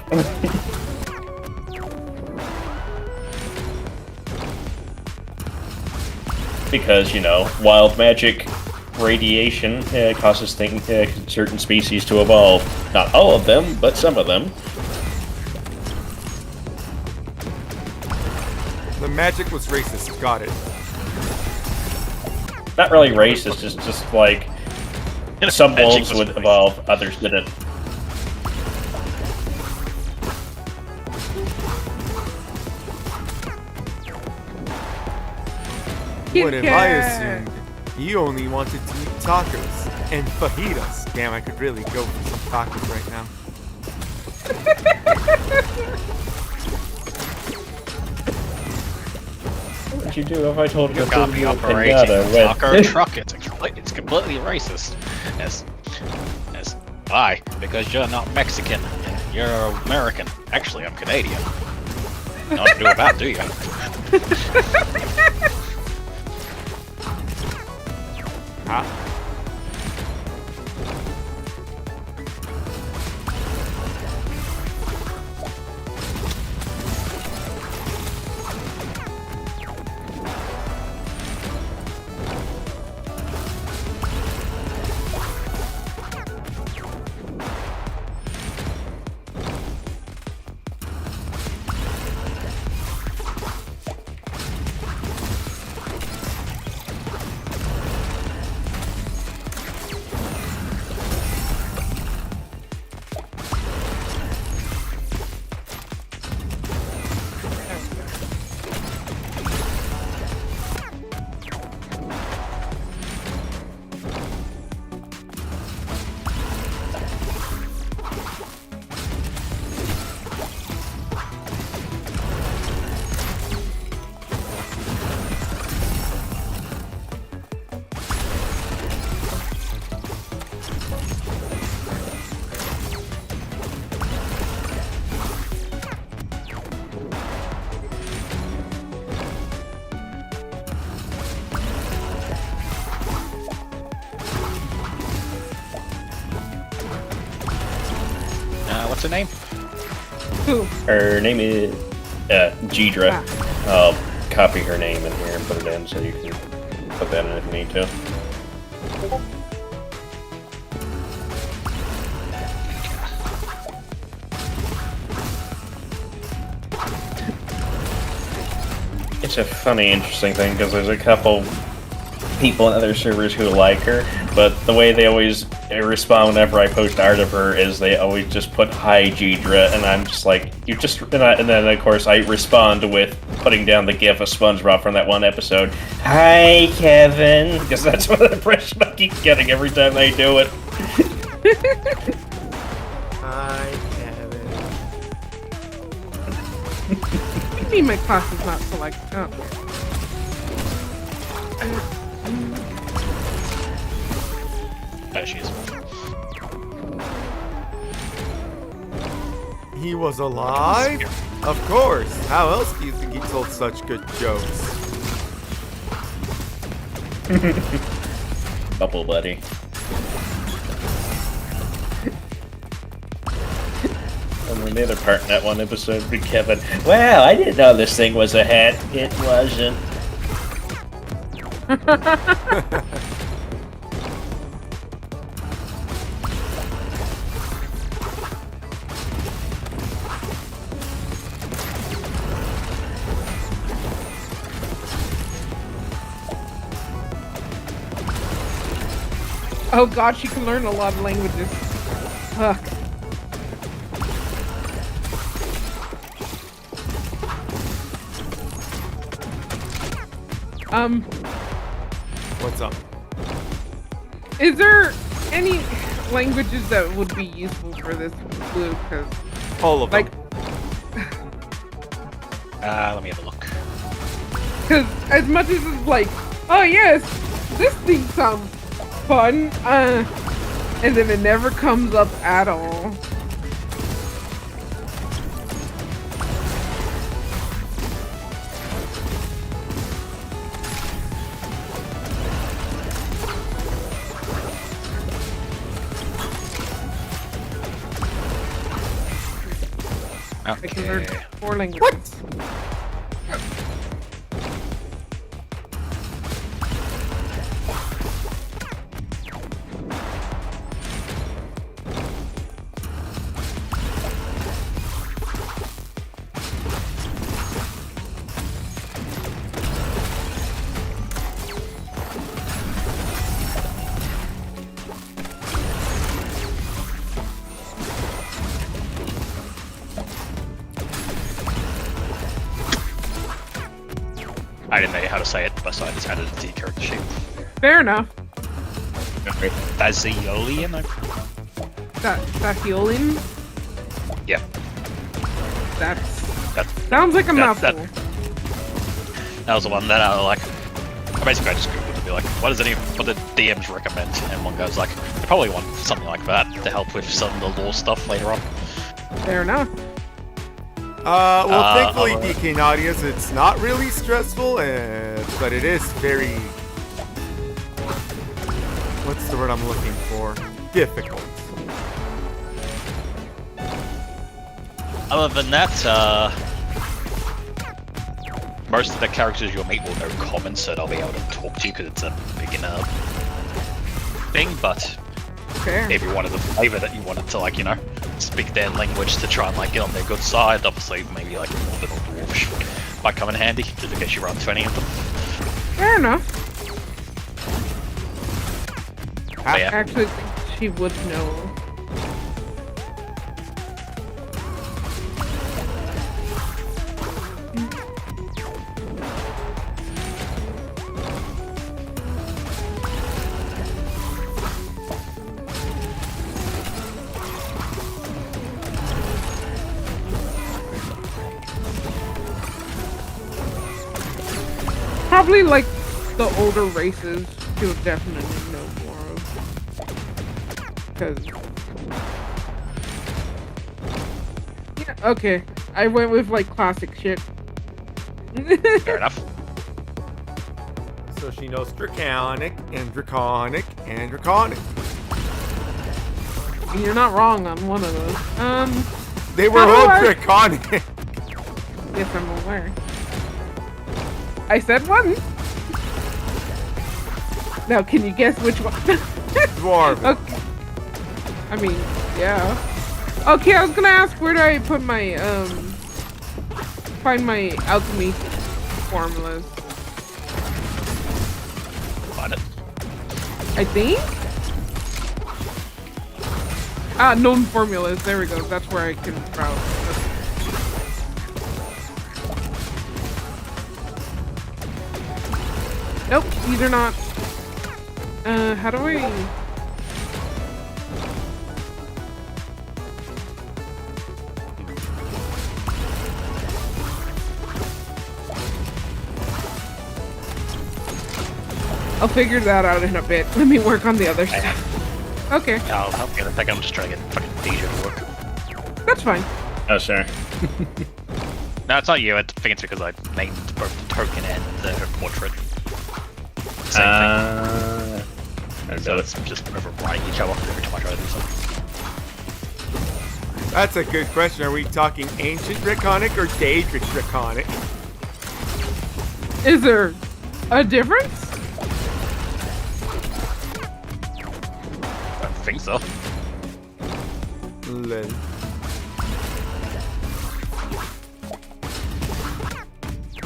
Because, you know, wild magic radiation causes certain species to evolve. Not all of them, but some of them. The magic was racist. Got it. Not really racist, just like some Magic wolves was would racist. evolve, others didn't. Kit What have I Kat. assumed? You only wanted to eat tacos and fajitas. Damn, I could really go for some tacos right now. What'd you do if I told you You to got put me you a operating pinata with- taco truck. It's completely racist. Yes. Why? Because you're not Mexican. You're American. Actually, I'm Canadian. Nothing to do about, do you? Huh? What's her name? Who? Her name is Jidra. Ah. I'll copy her name in here and put it in so you can put that in if you need to. It's a funny, interesting thing because there's a couple people on other servers who like her, but the way they always respond whenever I post art of her is they always just put "Hi Jidra," and I'm just like, you just, and then of course I respond with putting down the gif of SpongeBob from that one episode. Hi Kevin, because that's what the impression I keep getting every time they do it. Hi, Kevin. What do you mean my class is not select? Oh. There she is. He was alive? Of course. How else do you think he told such good jokes? Bubble buddy. And the other part in that one episode with Kevin. Wow, I didn't know this thing was a hat. It wasn't. Oh god, she can learn a lot of languages. Fuck. What's up? Is there any languages that would be useful for this blue? Because, All of them. like, Let me have a look. because as much as it's like, oh yes, this thing sounds fun, and then it never comes up at all. I can learn Okay. 4 languages. I didn't know how to say it, but so I just added it to the character sheet. Fair enough. Daziolian? Dahiolin? Yeah. That That, sounds like a That- that- mouthful. that was the one that I like. Basically, I just googled to be like, what the DMs recommend? And one guy's like, you probably want something like that to help with some of the lore stuff later on. Fair enough. Well, thankfully, I'll- DK Nadia's, it's not really stressful, but it is very... What's the word I'm looking for? Difficult. Other than that, most of the characters you'll meet will know common, so they'll be able to talk to you because it's a beginner thing. But Fair. if you wanted a flavor that you wanted to, like, you know, speak their language to try and like get on their good side, obviously maybe like Northern or Dwarvish might come in handy, just in case you run into any of them. Fair enough. But yeah, I actually think she would know. Probably like the older races, she would definitely know more of. Because. Yeah, okay. I went with like classic shit. fair enough. So she knows Draconic, and Draconic, and Draconic. You're not wrong on one of those. They were How do all I- Draconic. Yes, I'm aware. I said one. Now, can you guess which one? Dwarf. Okay. I mean, yeah. Okay, I was gonna ask where do I put my find my alchemy formulas. Find it. I think. Ah, known formulas. There we go. That's where I can browse. Nope, these are not. How do I? I'll figure that out in a bit. Let me work on the other stuff. Okay, I'll help you in a second. I'm just trying to get fucking DJ to work. that's fine. Oh, sure. No, it's not you. I think it's because I named both the token and the portrait. Same I thing. So it's just overriding each other every time I try to do something. That's a good question. Are we talking ancient Draconic or Daedric Draconic? Is there a difference? though. Lol.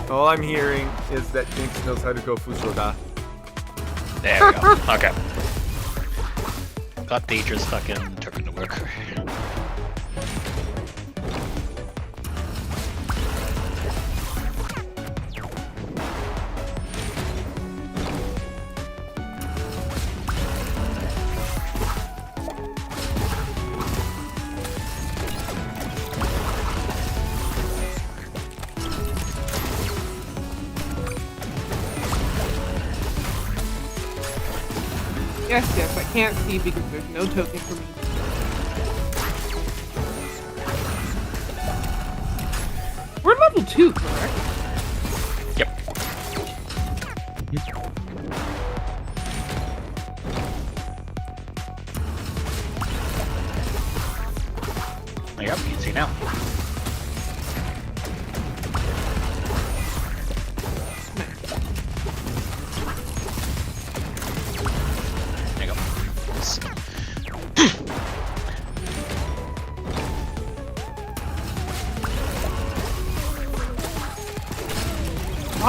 All I'm hearing is that Jinx knows how to go Fusoda. There we go. Okay. Got Deidre's fucking token to work. Yes, I can't see because there's no token for me. We're level 2, correct? Yep. Yep, you can see now. There you go.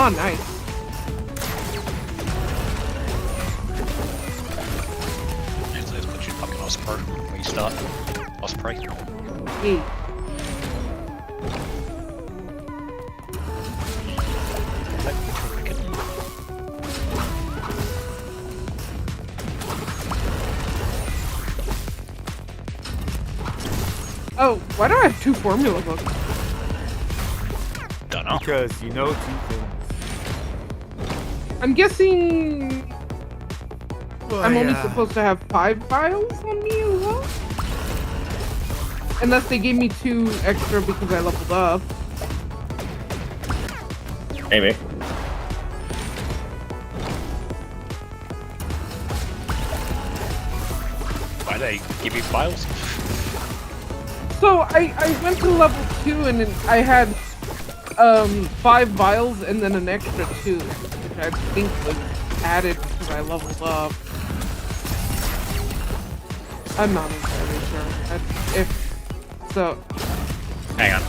Oh, nice. Let's put you fucking Osprey where you start. Osprey. Hey. Oh, why do I have 2 formula books? Don't know. Because you know 2 things. I'm guessing Oh, I'm only yeah. supposed to have 5 files on me as well? Unless they gave me 2 extra because I leveled up. Maybe. Why they give you files? So I went to level 2 and then I had 5 vials and then an extra 2, which I think was added because I leveled up. I'm not entirely sure. If so, Hang on.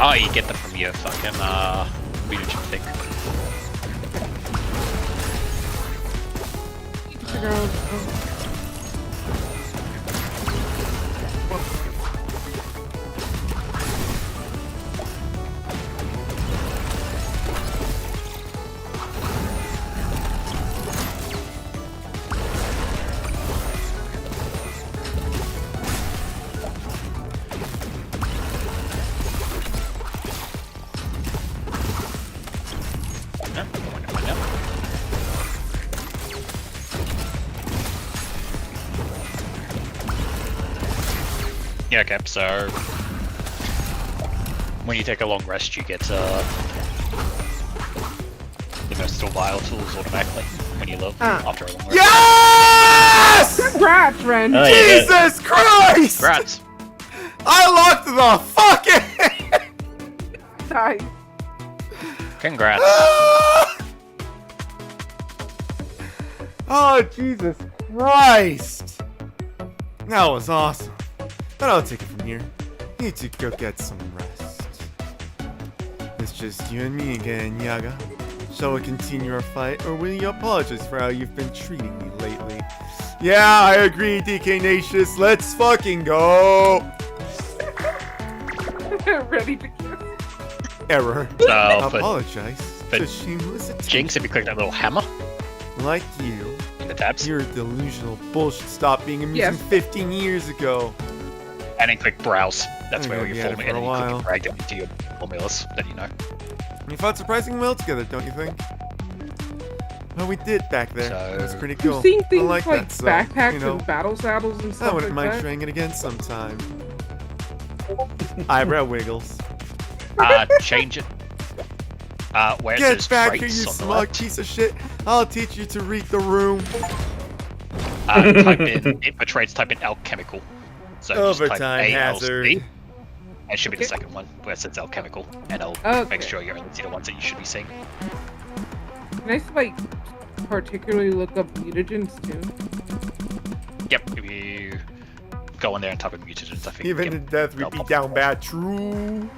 Oh, you get them from your fucking leadership thing. need to figure out. Yeah, I wonder find out. Yeah, okay, so when you take a long rest, you get the versatile vial tools automatically when you look after a long rest. Yes! Congrats, Ren! Oh, yeah. Jesus Christ! Congrats! I locked the fucking. Nice. Congrats. Oh, Jesus Christ! That was awesome. But I'll take it from here. Need to go get some rest. It's just you and me again, Yaga. Shall we continue our fight, or will you apologize for how you've been treating me lately? Yeah, I agree, DK Nacious. Let's fucking go! Ready to kiss. Error. So, for Apologize. but to shameless attention. Jinx, if you click that little hammer Like you. in the tabs, Your delusional bullshit stopped being amusing Yes. 15 years ago. and then click browse, that's I'm where all gonna your get it formula, for and a then you click while. and drag them into your formulas that you know. We fought surprisingly well together, don't you think? Well, we did back there. It was So- pretty You've cool. seen I things like like that, so, backpacks you know, and battle saddles and I stuff wouldn't like mind that. trying it again sometime. Eyebrow wiggles. Change it. Where it Get says back here, traits you on the smug left, piece of shit. I'll teach you to read the room. type in, for traits, type in alchemical. So just type Overtime hazard. ALC. It should be the Okay. second one, where it says alchemical, and it'll Okay. make sure you only see the ones that you should be seeing. Can I like particularly look up mutagens too? Yep, if you go in there and type in mutagens, I think. Even yep, in death, we they'll beat pop down up. bad. True.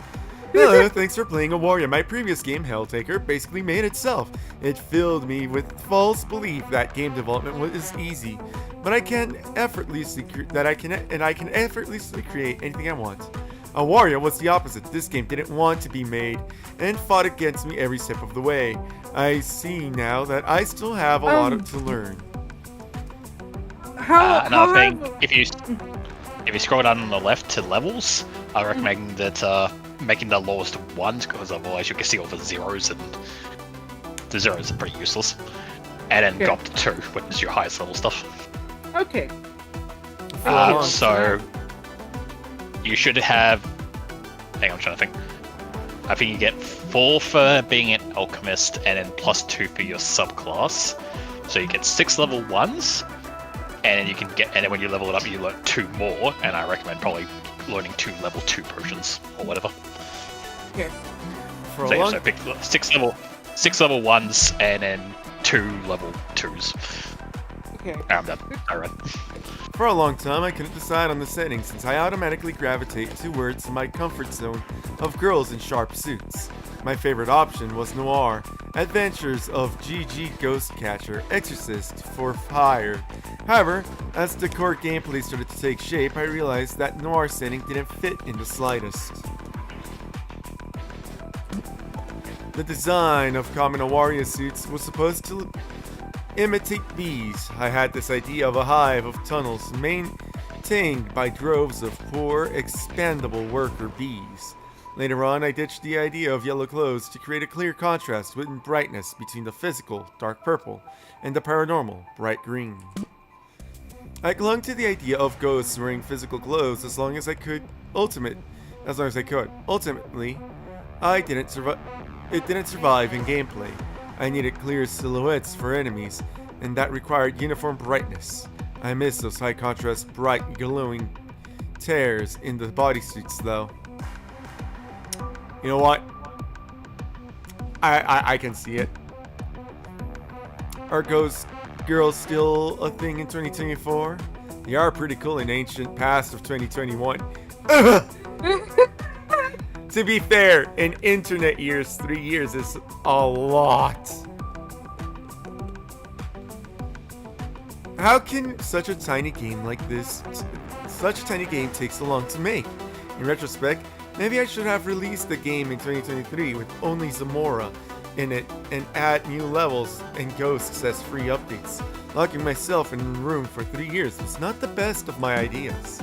Hello, thanks for playing Awaria. My previous game, Helltaker, basically made itself. It filled me with false belief that game development was easy, but I can effortlessly create anything I want. Awaria was the opposite. This game didn't want to be made and fought against me every step of the way. I see now that I still have a lot to learn. Another thing, if you scroll down on the left to levels, I recommend that making the lowest ones, because otherwise you can see all the zeros, and the zeros are pretty useless. And then Okay. go up to 2, which is your highest level stuff. Okay. So you should have. Hang on, I'm trying to think. I think you get 4 for being an alchemist, and then +2 for your subclass. So you get 6 level 1s, and then you can get. And then when you level it up, you learn 2 more. And I recommend probably learning 2 level 2 potions or whatever. Okay. For a So yeah, long so pick 6 level 1s, and then 2 level 2s. Okay. I'm done. Alright. For a long time, I couldn't decide on the setting since I automatically gravitate towards my comfort zone of girls in sharp suits. My favorite option was Noir, Adventures of GG Ghostcatcher, Exorcist for Hire. However, as the core gameplay started to take shape, I realized that Noir setting didn't fit in the slightest. The design of common Awaria suits was supposed to imitate bees. I had this idea of a hive of tunnels maintained by droves of poor, expandable worker bees. Later on, I ditched the idea of yellow clothes to create a clear contrast with brightness between the physical, dark purple, and the paranormal, bright green. I clung to the idea of ghosts wearing physical clothes as long as I could. Ultimately, it didn't survive in gameplay. I needed clear silhouettes for enemies, and that required uniform brightness. I miss those high contrast, bright, glowing tears in the bodysuits, though. You know what? I can see it. Are ghost girls still a thing in 2024? They are pretty cool in ancient past of 2021. To be fair, in internet years, 3 years is a lot. How can such a tiny game like this, such a tiny game take so long to make? In retrospect, maybe I should have released the game in 2023 with only Zamora in it and add new levels and ghosts as free updates. Locking myself in a room for 3 years was not the best of my ideas.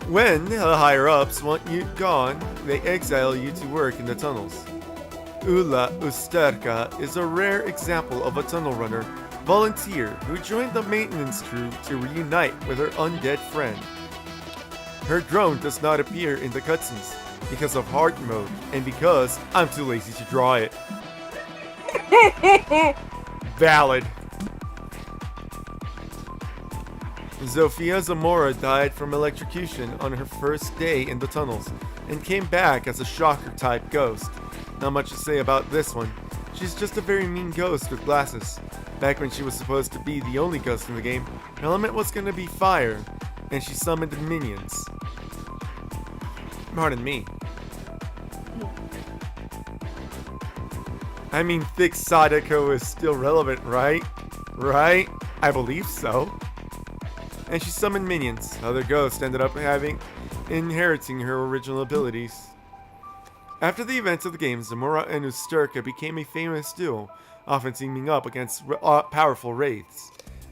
When the higher-ups want you gone, they exile you to work in the tunnels. Ula Usterka is a rare example of a tunnel runner volunteer who joined the maintenance crew to reunite with her undead friend. Her drone does not appear in the cutscenes because of hard mode and because I'm too lazy to draw it. Valid. Zofia Zamora died from electrocution on her first day in the tunnels and came back as a shocker-type ghost. Not much to say about this one. She's just a very mean ghost with glasses. Back when she was supposed to be the only ghost in the game, her element was gonna be fire, and she summoned minions. Pardon me. I mean, Thick Sadako is still relevant, right? Right? I believe so. And she summoned minions. Other ghosts ended up inheriting her original abilities. After the events of the game, Zamora and Usterka became a famous duo, often teaming up against powerful wraiths.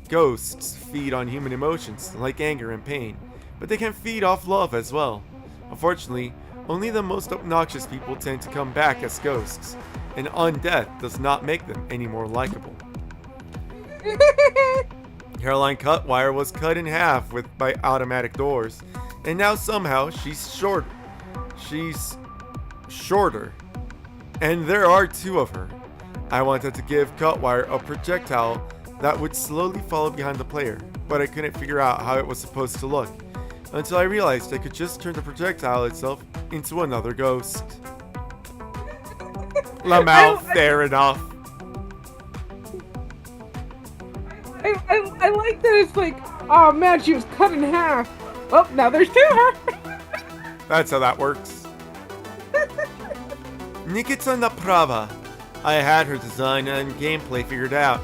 Ghosts feed on human emotions, like anger and pain, but they can feed off love as well. Unfortunately, only the most obnoxious people tend to come back as ghosts, and undeath does not make them any more likable. Caroline Cutwire was cut in half by automatic doors, and now somehow she's shorter. And there are 2 of her. I wanted to give Cutwire a projectile that would slowly follow behind the player, but I couldn't figure out how it was supposed to look, until I realized I could just turn the projectile itself into another ghost. Lamau, fair enough. like that it's like, oh man, she was cut in half. Oh, now there's two. That's how that works. Nikita Naprava. I had her design and gameplay figured out.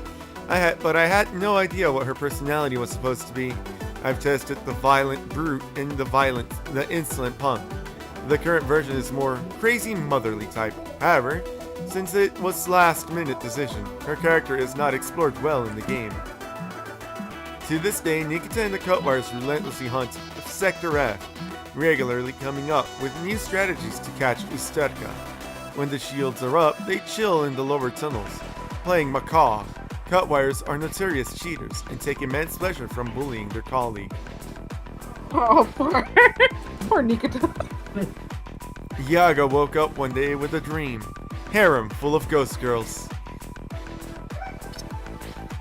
But I had no idea what her personality was supposed to be. I've tested the violent brute and the insolent punk. The current version is more crazy motherly type. However, since it was last minute decision, her character is not explored well in the game. To this day, Nikita and the Cutwires relentlessly hunt Sector F, regularly coming up with new strategies to catch Usterka. When the shields are up, they chill in the lower tunnels, playing macaw. Cutwires are notorious cheaters and take immense pleasure from bullying their colleague. Oh, poor Nikita. Yaga woke up one day with a dream. Harem full of ghost girls.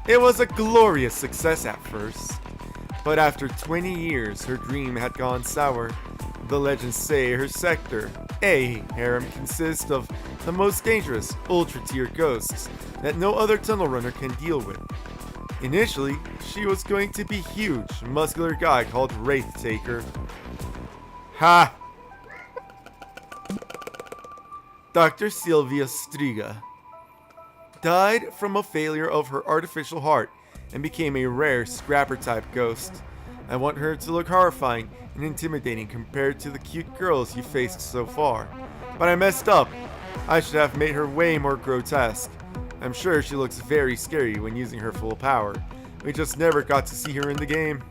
It was a glorious success at first, but after 20 years her dream had gone sour. The legends say her sector, A harem, consists of the most dangerous, ultra-tier ghosts that no other tunnel runner can deal with. Initially, she was going to be huge, muscular guy called Wraith Taker. Ha! Dr. Sylvia Striga died from a failure of her artificial heart and became a rare scrapper-type ghost. I want her to look horrifying and intimidating compared to the cute girls you faced so far. But I messed up. I should have made her way more grotesque. I'm sure she looks very scary when using her full power. We just never got to see her in the game.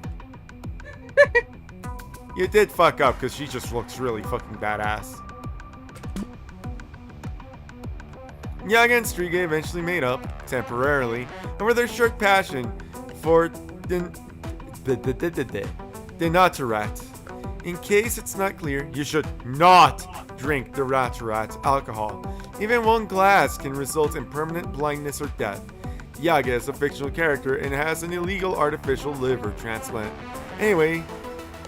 You did fuck up because she just looks really fucking badass. Yaga and Striga eventually made up, temporarily, over their short passion for Denaturat. In case it's not clear, you should not drink Denaturat alcohol. Even one glass can result in permanent blindness or death. Yaga is a fictional character and has an illegal artificial liver transplant. Anyway,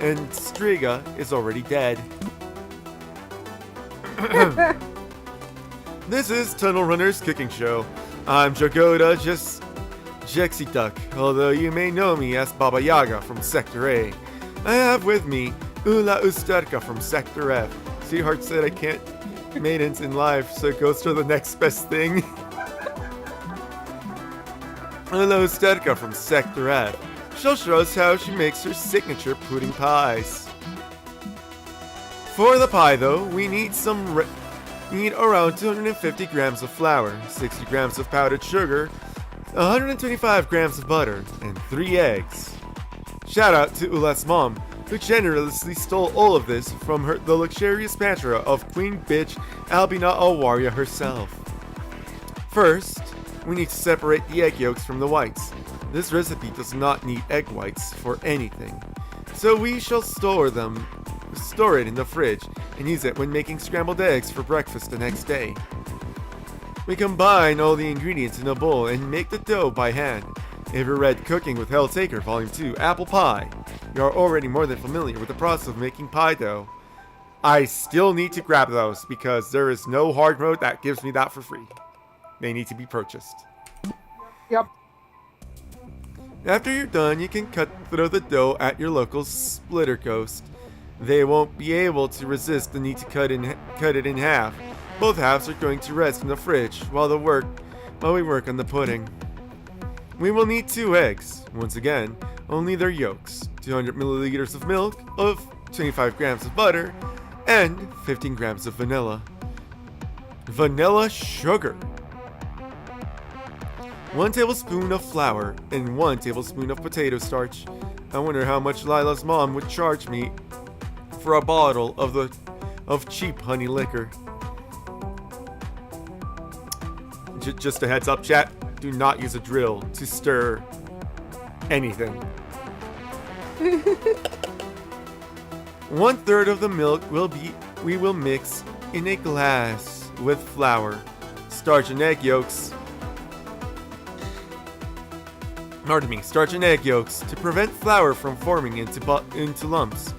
and Striga is already dead. This is Tunnel Runner's Cooking Show. I'm Jagoda Jexy Duck, although you may know me as Baba Yaga from Sector A. I have with me Ula Usterka from Sector F. Sweetheart said I can't maidens in life, so it goes to the next best thing. Ula Usterka from Sector F. She'll show us how she makes her signature pudding pies. For the pie though, we need around 250 grams of flour, 60 grams of powdered sugar, 125 grams of butter, and 3 eggs. Shout out to Ula's mom, who generously stole all of this from the luxurious pantry of Queen Bitch Albina Awaria herself. First, we need to separate the egg yolks from the whites. This recipe does not need egg whites for anything, so we shall store it in the fridge and use it when making scrambled eggs for breakfast the next day. We combine all the ingredients in a bowl and make the dough by hand. If you read Cooking with Helltaker Volume 2 Apple Pie, you are already more than familiar with the process of making pie dough. I still need to grab those because there is no hard mode that gives me that for free. They need to be purchased. Yep. After you're done, you can cut through the dough at your local splitter coast. They won't be able to resist the need to cut it in half. Both halves are going to rest in the fridge while we work on the pudding. We will need 2 eggs. Once again, only their yolks, 200 milliliters of milk, of 25 grams of butter, and 15 grams of vanilla. Vanilla sugar. 1 tablespoon of flour and 1 tablespoon of potato starch. I wonder how much Lila's mom would charge me for a bottle of cheap honey liquor. Just a heads up, chat. Do not use a drill to stir anything. 1/3 of the milk we will mix in a glass with flour, starch and egg yolks. Starch and egg yolks to prevent flour from forming into lumps.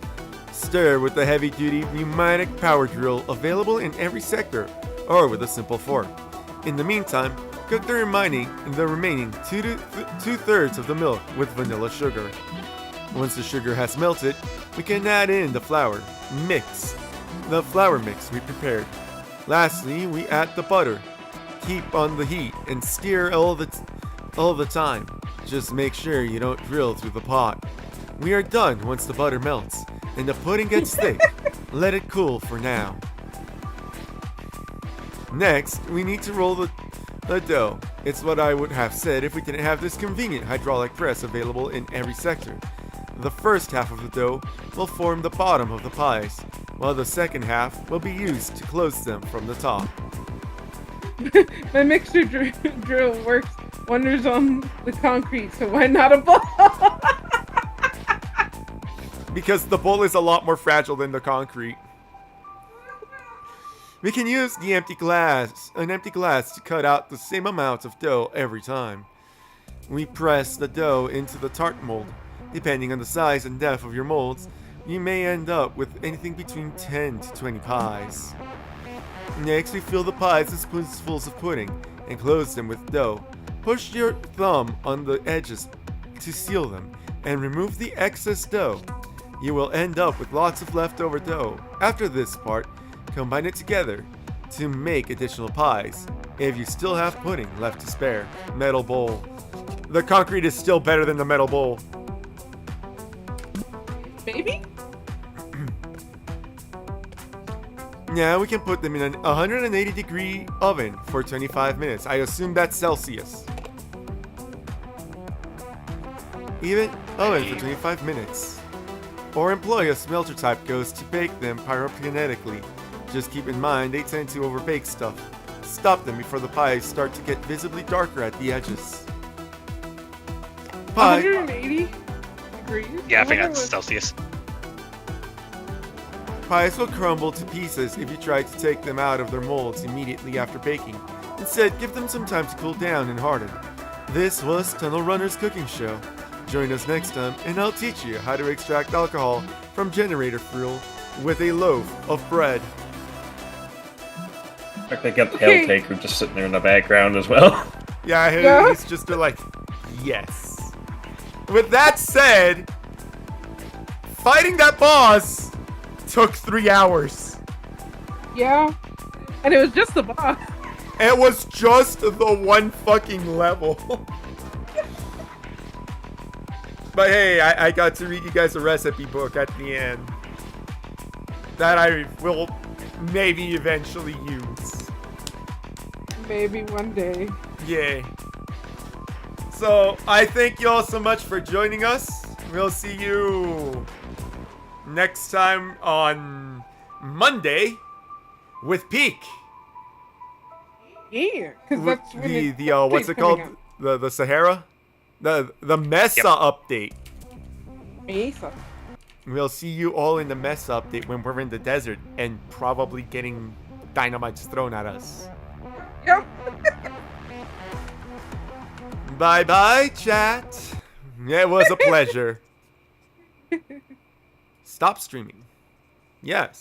Stir with the heavy-duty pneumatic power drill available in every sector, or with a simple fork. In the meantime, Cook the remaining two-thirds of the milk with vanilla sugar. Once the sugar has melted, we can add in the flour mix we prepared. Lastly, we add the butter. Keep on the heat and stir all the time. Just make sure you don't drill through the pot. We are done once the butter melts and the pudding gets thick. Let it cool for now. Next, we need to roll the dough. It's what I would have said if we didn't have this convenient hydraulic press available in every sector. The first half of the dough will form the bottom of the pies, while the second half will be used to close them from the top. My mixer drill works wonders on the concrete, so why not a bowl? Because the bowl is a lot more fragile than the concrete. We can use an empty glass to cut out the same amount of dough every time. We press the dough into the tart mold. Depending on the size and depth of your molds, you may end up with anything between 10 to 20 pies. Next, we fill the pies with spoonfuls of pudding and close them with dough. Push your thumb on the edges to seal them and remove the excess dough. You will end up with lots of leftover dough. After this part, combine it together to make additional pies. If you still have pudding left to spare, metal bowl. The concrete is still better than the metal bowl. Baby? Now we can put them in an 180 degree oven for 25 minutes. I assume that's Celsius. Even oven for 25 minutes. Or employ a smelter type ghost to bake them pyrokinetically. Just keep in mind they tend to overbake stuff. Stop them before the pies start to get visibly darker at the edges. 180 degrees? Yeah, I think wonder that's what- Celsius. Pies will crumble to pieces if you try to take them out of their molds immediately after baking. Instead, give them some time to cool down and harden. This was Tunnel Runner's cooking show. Join us next time and I'll teach you how to extract alcohol from generator fuel with a loaf of bread. They got the Helltaker just sitting there in the background as well. Yeah, he's just like, yes. With that said, fighting that boss took 3 hours. Yeah. And it was just the boss. It was just the one fucking level. But hey, I got to read you guys a recipe book at the end that I will maybe eventually use. Maybe one day. Yay. So, I thank you all so much for joining us. We'll see you next time on Monday with Peak. Yeah, because that's when The what's it called? The Sahara? The Mesa update. Mesa. We'll see you all in the Mesa update when we're in the desert and probably getting dynamites thrown at us. Yep. Bye bye, chat. It was a pleasure. Stop streaming. Yes.